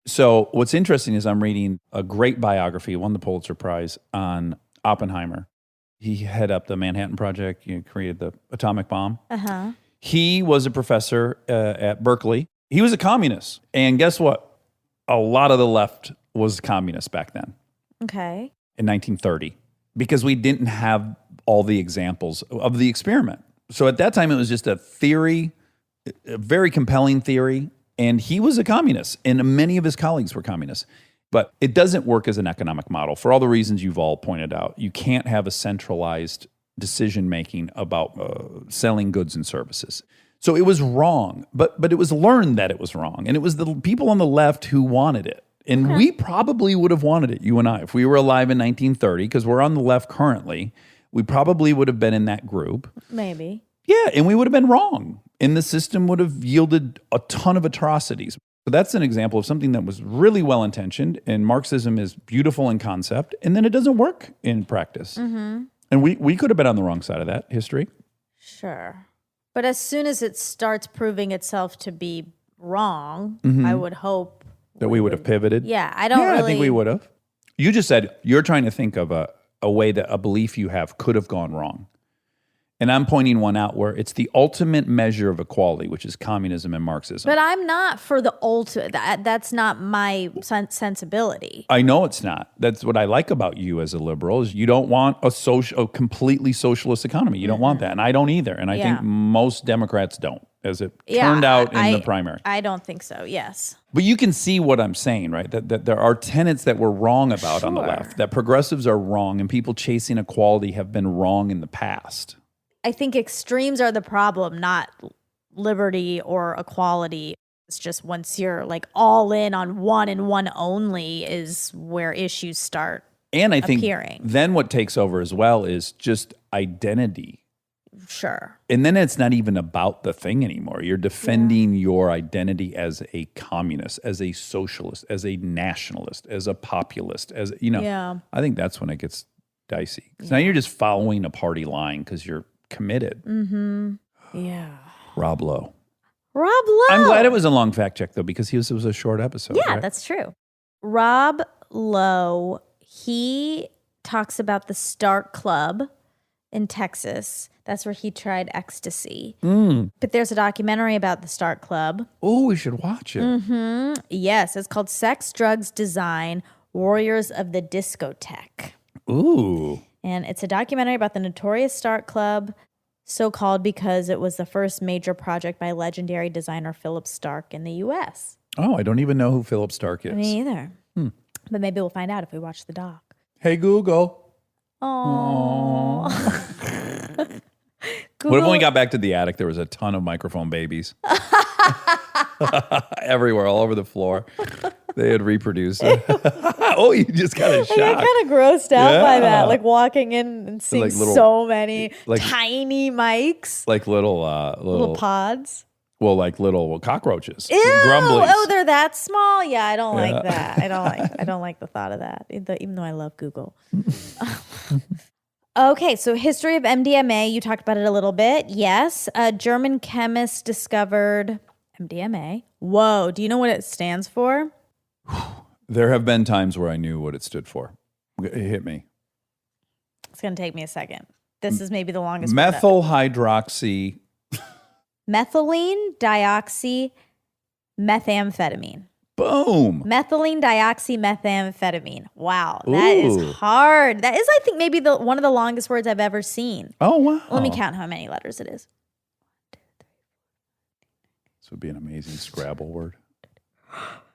So what's interesting is I'm reading a great biography, won the Pulitzer Prize, on Oppenheimer. He headed up the Manhattan Project, created the atomic bomb. He was a professor at Berkeley. He was a communist. And guess what? A lot of the left was communist back then Okay. in 1930 because we didn't have all the examples of the experiment. So at that time, it was just a theory, a very compelling theory. And he was a communist, and many of his colleagues were communists. But it doesn't work as an economic model for all the reasons you've all pointed out. You can't have a centralized decision-making about selling goods and services. So it was wrong, but it was learned that it was wrong. And it was the people on the left who wanted it. And we probably would have wanted it, you and I, if we were alive in 1930, because we're on the left currently. We probably would have been in that group. Maybe. Yeah, and we would have been wrong. And the system would have yielded a ton of atrocities. So that's an example of something that was really well-intentioned, and Marxism is beautiful in concept, and then it doesn't work in practice. And we could have been on the wrong side of that history. Sure. But as soon as it starts proving itself to be wrong, I would hope That we would have pivoted. Yeah, I don't Yeah, really. I think we would have. You just said you're trying to think of a way that a belief you have could have gone wrong. And I'm pointing one out where it's the ultimate measure of equality, which is communism and Marxism. But I'm not for the ultimate. That's not my sensibility. I know it's not. That's what I like about you as a liberal is you don't want a completely socialist economy. You don't want that. And I don't either. And I think most Democrats don't, as it turned out in the primary. I don't think so, yes. But you can see what I'm saying, right? That there are tenets that we're wrong about on the left, that progressives are wrong and people chasing equality have been wrong in the past. I think extremes are the problem, not liberty or equality. It's just once you're like all in on one and one only is where issues start And I think appearing. then what takes over as well is just identity. Sure. And then it's not even about the thing anymore. You're defending your identity as a communist, as a socialist, as a nationalist, as a populist, as, you know. Yeah. I think that's when it gets dicey. Because now you're just following a party line because you're committed. Yeah. Rob Lowe. Rob Lowe. I'm glad it was a long fact check, though, because it was a short episode. Yeah, right? that's true. Rob Lowe, he talks about the Start Club in Texas. That's where he tried ecstasy. But there's a documentary about the Start Club. Oh, we should watch it. Yes, it's called Sex, Drugs, Design, Warriors of the Discotheque. Ooh. And it's a documentary about the notorious Start Club, so called because it was the first major project by legendary designer Philip Stark in the U.S. Oh, I don't even know who Philip Stark is. Me either. But maybe we'll find out if we watch the doc. Hey, Google. Oh. What if when we got back to the attic, there was a ton of microphone babies? Everywhere, all over the floor. They had reproduced it. Oh, you just got a I shock. got kind of grossed out by Yeah. that, like walking in and seeing Like little- so many like- tiny mics, Like little little pods. well, like little cockroaches. Ew! Grumblies. Oh, they're that small. Yeah, I don't like that. I don't like the thought of that. Even though I love Google. Okay, so history of MDMA. You talked about it a little bit. Yes, a German chemist discovered MDMA. Whoa, do you know what it stands for? There have been times where I knew what it stood for. It hit me. It's going to take me a second. This is maybe the longest. word. Methyl hydroxy. Methylene dioxy methamphetamine. Boom. Methylene dioxy methamphetamine. Wow, that Ooh. is hard. That is, I think, maybe one of the longest words I've ever seen. Oh, wow. Let me count how many letters it is. This would be an amazing Scrabble word.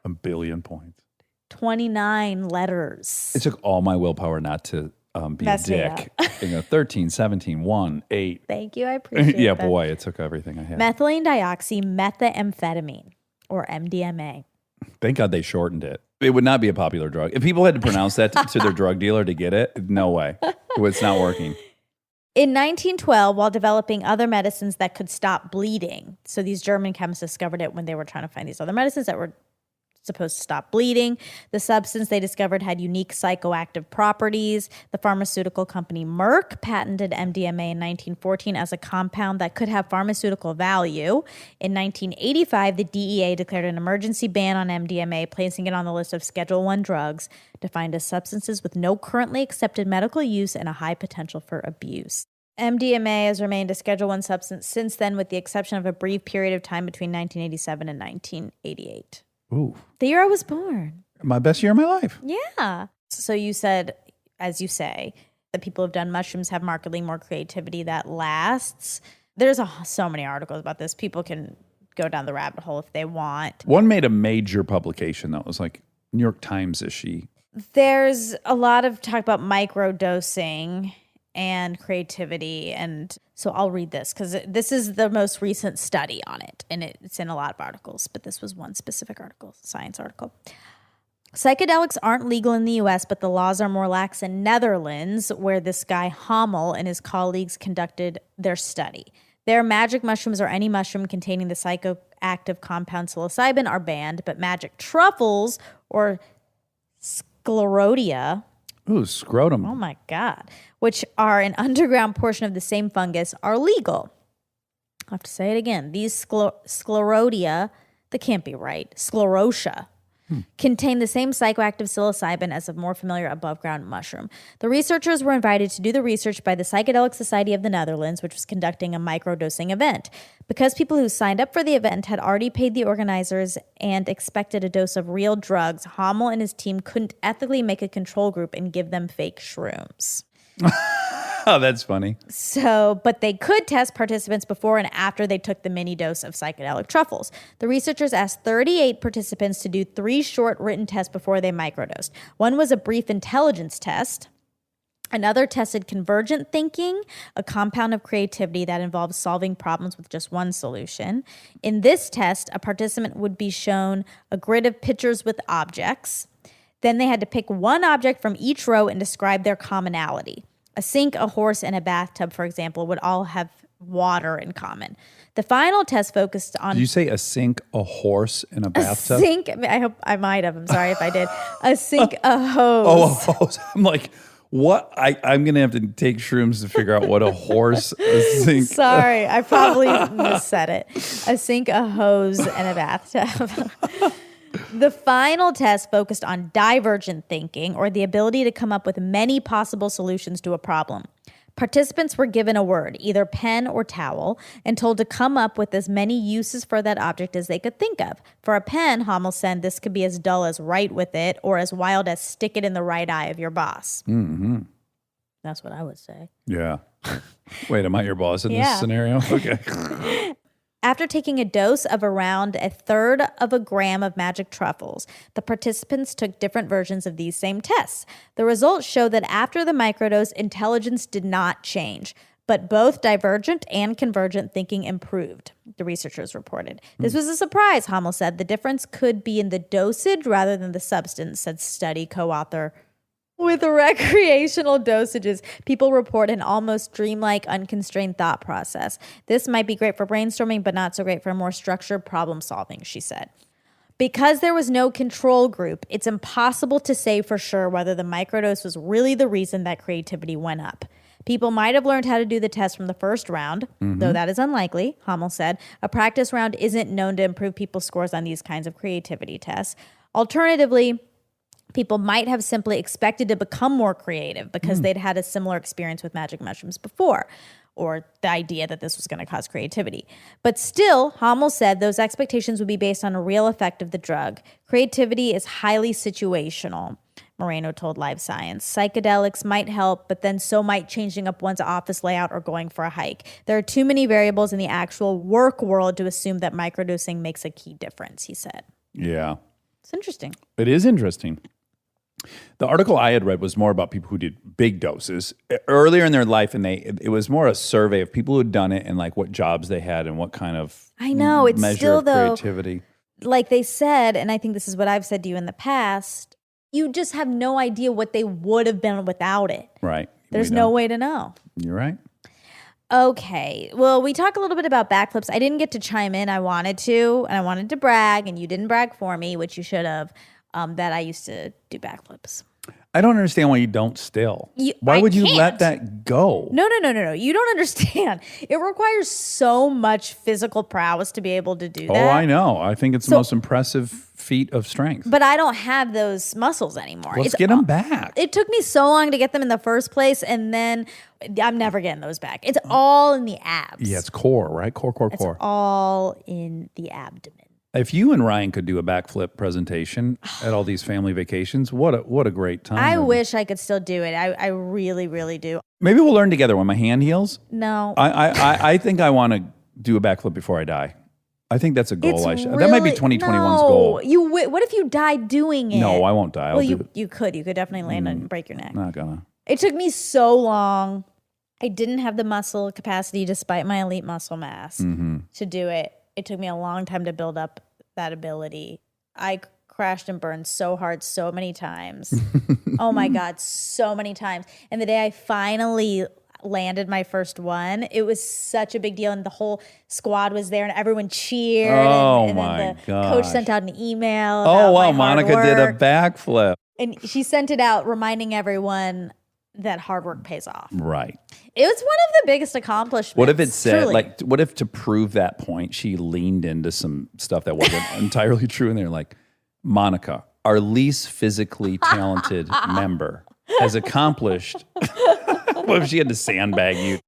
1 billion points. 29 letters. It took all my willpower not to be a Mess me dick. 13, 17, 1, 8. Thank you. I appreciate Yeah, that. boy, it took everything I had. Methylene dioxy methamphetamine, or MDMA. Thank God they shortened it. It would not be a popular drug. If people had to pronounce that to their drug dealer to get it, no way. It's not working. In 1912, while developing other medicines that could stop bleeding, so these German chemists discovered it when they were trying to find these other medicines that were supposed to stop bleeding. The substance they discovered had unique psychoactive properties. The pharmaceutical company Merck patented MDMA in 1914 as a compound that could have pharmaceutical value. In 1985, the DEA declared an emergency ban on MDMA, placing it on the list of Schedule I drugs, defined as substances with no currently accepted medical use and a high potential for abuse. MDMA has remained a Schedule I substance since then, with the exception of a brief period of time between 1987 and 1988. Ooh, The year I was born. my best year of my life. Yeah. So you said, as you say, that people who have done mushrooms have markedly more creativity that lasts. There's so many articles about this. People can go down the rabbit hole if they want. One made a major publication that was like New York Times-ishy. There's a lot of talk about microdosing and creativity. And so I'll read this because this is the most recent study on it. And it's in a lot of articles, but this was one specific article, science article. Psychedelics aren't legal in the U.S., but the laws are more lax in Netherlands, where this guy Hamel and his colleagues conducted their study. Their magic mushrooms, or any mushroom containing the psychoactive compound psilocybin, are banned, but magic truffles, or sclerotia, Ooh, scrotum. oh my God, which are an underground portion of the same fungus, are legal. I'll have to say it again. These sclerotia, that can't be right, sclerotia, contain the same psychoactive psilocybin as a more familiar above-ground mushroom. The researchers were invited to do the research by the Psychedelic Society of the Netherlands, which was conducting a microdosing event. Because people who signed up for the event had already paid the organizers and expected a dose of real drugs, Hamel and his team couldn't ethically make a control group and give them fake shrooms. Oh, that's funny. So, but they could test participants before and after they took the mini dose of psychedelic truffles. The researchers asked 38 participants to do 3 short written tests before they microdosed. One was a brief intelligence test. Another tested convergent thinking, a compound of creativity that involves solving problems with just one solution. In this test, a participant would be shown a grid of pictures with objects. Then they had to pick one object from each row and describe their commonality. A sink, a horse, and a bathtub, for example, would all have water in common. The final test focused on... Did you say a sink, a horse, and a bathtub? A sink, I hope I might have. I'm sorry if I did. A sink, a hose. Oh, a hose. I'm like, what? I'm going to have to take shrooms to figure out what a horse, a sink... Sorry, I probably missaid it. A sink, a hose, and a bathtub. The final test focused on divergent thinking, or the ability to come up with many possible solutions to a problem. Participants were given a word, either pen or towel, and told to come up with as many uses for that object as they could think of. For a pen, Hamel said this could be as dull as write with it, or as wild as stick it in the right eye of your boss. Mm-hmm. That's what I would say. Yeah. Wait, am I your boss in this scenario? Okay. After taking a dose of around 1/3 of a gram of magic truffles, the participants took different versions of these same tests. The results showed that after the microdose, intelligence did not change, but both divergent and convergent thinking improved, the researchers reported. This was a surprise, Hamel said. The difference could be in the dosage rather than the substance, said study co-author. With recreational dosages, people report an almost dreamlike, unconstrained thought process. This might be great for brainstorming, but not so great for more structured problem solving, she said. Because there was no control group, it's impossible to say for sure whether the microdose was really the reason that creativity went up. People might have learned how to do the test from the first round, though that is unlikely, Hamel said. A practice round isn't known to improve people's scores on these kinds of creativity tests. Alternatively, people might have simply expected to become more creative because they'd had a similar experience with magic mushrooms before, or the idea that this was going to cause creativity. But still, Hamel said those expectations would be based on a real effect of the drug. Creativity is highly situational, Moreno told Live Science. Psychedelics might help, but then so might changing up one's office layout or going for a hike. There are too many variables in the actual work world to assume that microdosing makes a key difference, he said. Yeah. It's interesting. It is interesting. The article I had read was more about people who did big doses earlier in their life, and it was more a survey of people who had done it and like what jobs they had and what kind of I know it's measure still of though, creativity. like they said, and I think this is what I've said to you in the past. You just have no idea what they would have been without it. Right. There's no way to know. You're right. Okay. Well, we talk a little bit about backflips. I didn't get to chime in. I wanted to, and I wanted to brag, and you didn't brag for me, which you should have. That I used to do backflips. I don't understand why you don't still. Why would you let that go? No. You don't understand. It requires so much physical prowess to be able to do that. Oh, I know. I think it's the most impressive feat of strength. But I don't have those muscles anymore. Let's get them back. It took me so long to get them in the first place, and then I'm never getting those back. It's all in the abs. Yeah, it's core, right? Core. It's all in the abdomen. If you and Ryan could do a backflip presentation at all these family vacations, what a great time. I wish I could still do it. I really, really do. Maybe we'll learn together when my hand heals. No. I think I want to do a backflip before I die. I think that's a goal. That might be 2021's goal. What if you died doing it? No, I won't die. Well, you could. You could definitely land and break your neck. Not gonna. It took me so long. I didn't have the muscle capacity, despite my elite muscle mass, to do it. It took me a long time to build up that ability. I crashed and burned so hard so many times. Oh my God, so many times. And the day I finally landed my first one, it was such a big deal, and the whole squad was there and everyone cheered. Oh and my then the gosh. coach sent out an email. Oh about wow, my hard Monica did a work. backflip. And she sent it out reminding everyone that hard work pays off. Right. It was one of the biggest accomplishments. What if it said, truly. like, what if to prove that point, she leaned into some stuff that wasn't entirely true, and they're like, Monica, our least physically talented member, has accomplished. What if she had to sandbag you?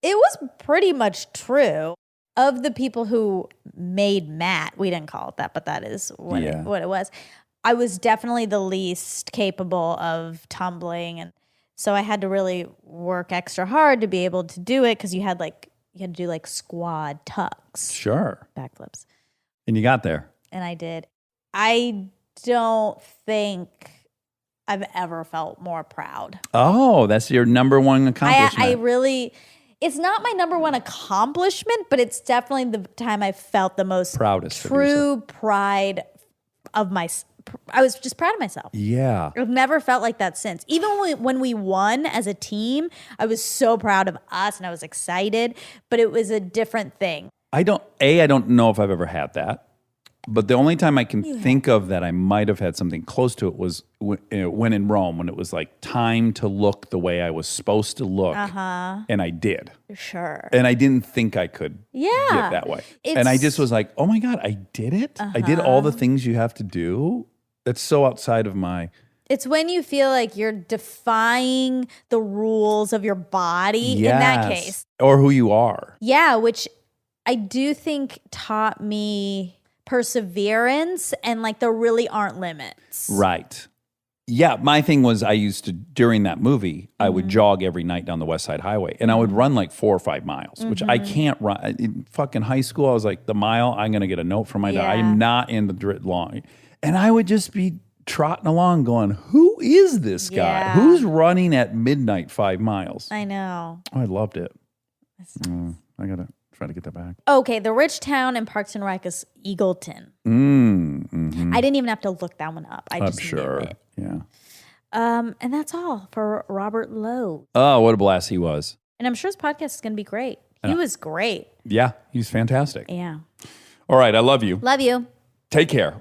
It was pretty much true. Of the people who made Matt, we didn't call it that, but that is what, what it was. I was definitely the least capable of tumbling, and so I had to really work extra hard to be able to do it because you had to do like squad tucks, Sure. backflips, And you got there. and I did. I don't think I've ever felt more proud. Oh, that's your number one accomplishment. I really, it's not my number one accomplishment, but it's definitely the time I felt the most Proudest of true pride of I was just proud of myself. Yeah. I've never felt like that since. Even when we won as a team, I was so proud of us and I was excited, but it was a different thing. I don't know if I've ever had that. But the only time I can think of that I might have had something close to it was when in Rome, when it was like time to look the way I was supposed to look. And I did. Sure. And I didn't think I could Yeah. get that way. And I just was like, oh my God, I did it. I did all the things you have to do. That's so outside of my... It's when you feel like you're defying the rules of your body in that case. Or who you are. Yeah, which I do think taught me perseverance and like there really aren't limits. Right. Yeah, my thing was I used to, during that movie, I would jog every night down the West Side Highway. And I would run like 4 or 5 miles, which I can't run. In fucking high school, I was like, the mile, I'm going to get a note from my dad. I am not in the long. And I would just be trotting along going, who is this guy? Yeah. Who's running at midnight 5 miles? I know. Oh, I loved it. I got to try to get that back. Okay, the rich town in Parks and Rec is Eagleton. I didn't even have to look that one up. I just knew it. Yeah. And that's all for Robert Lowe. Oh, what a blast he was. And I'm sure his podcast is going to be great. He was great. Yeah, he's fantastic. Yeah. All right, I love you. Love you. Take care.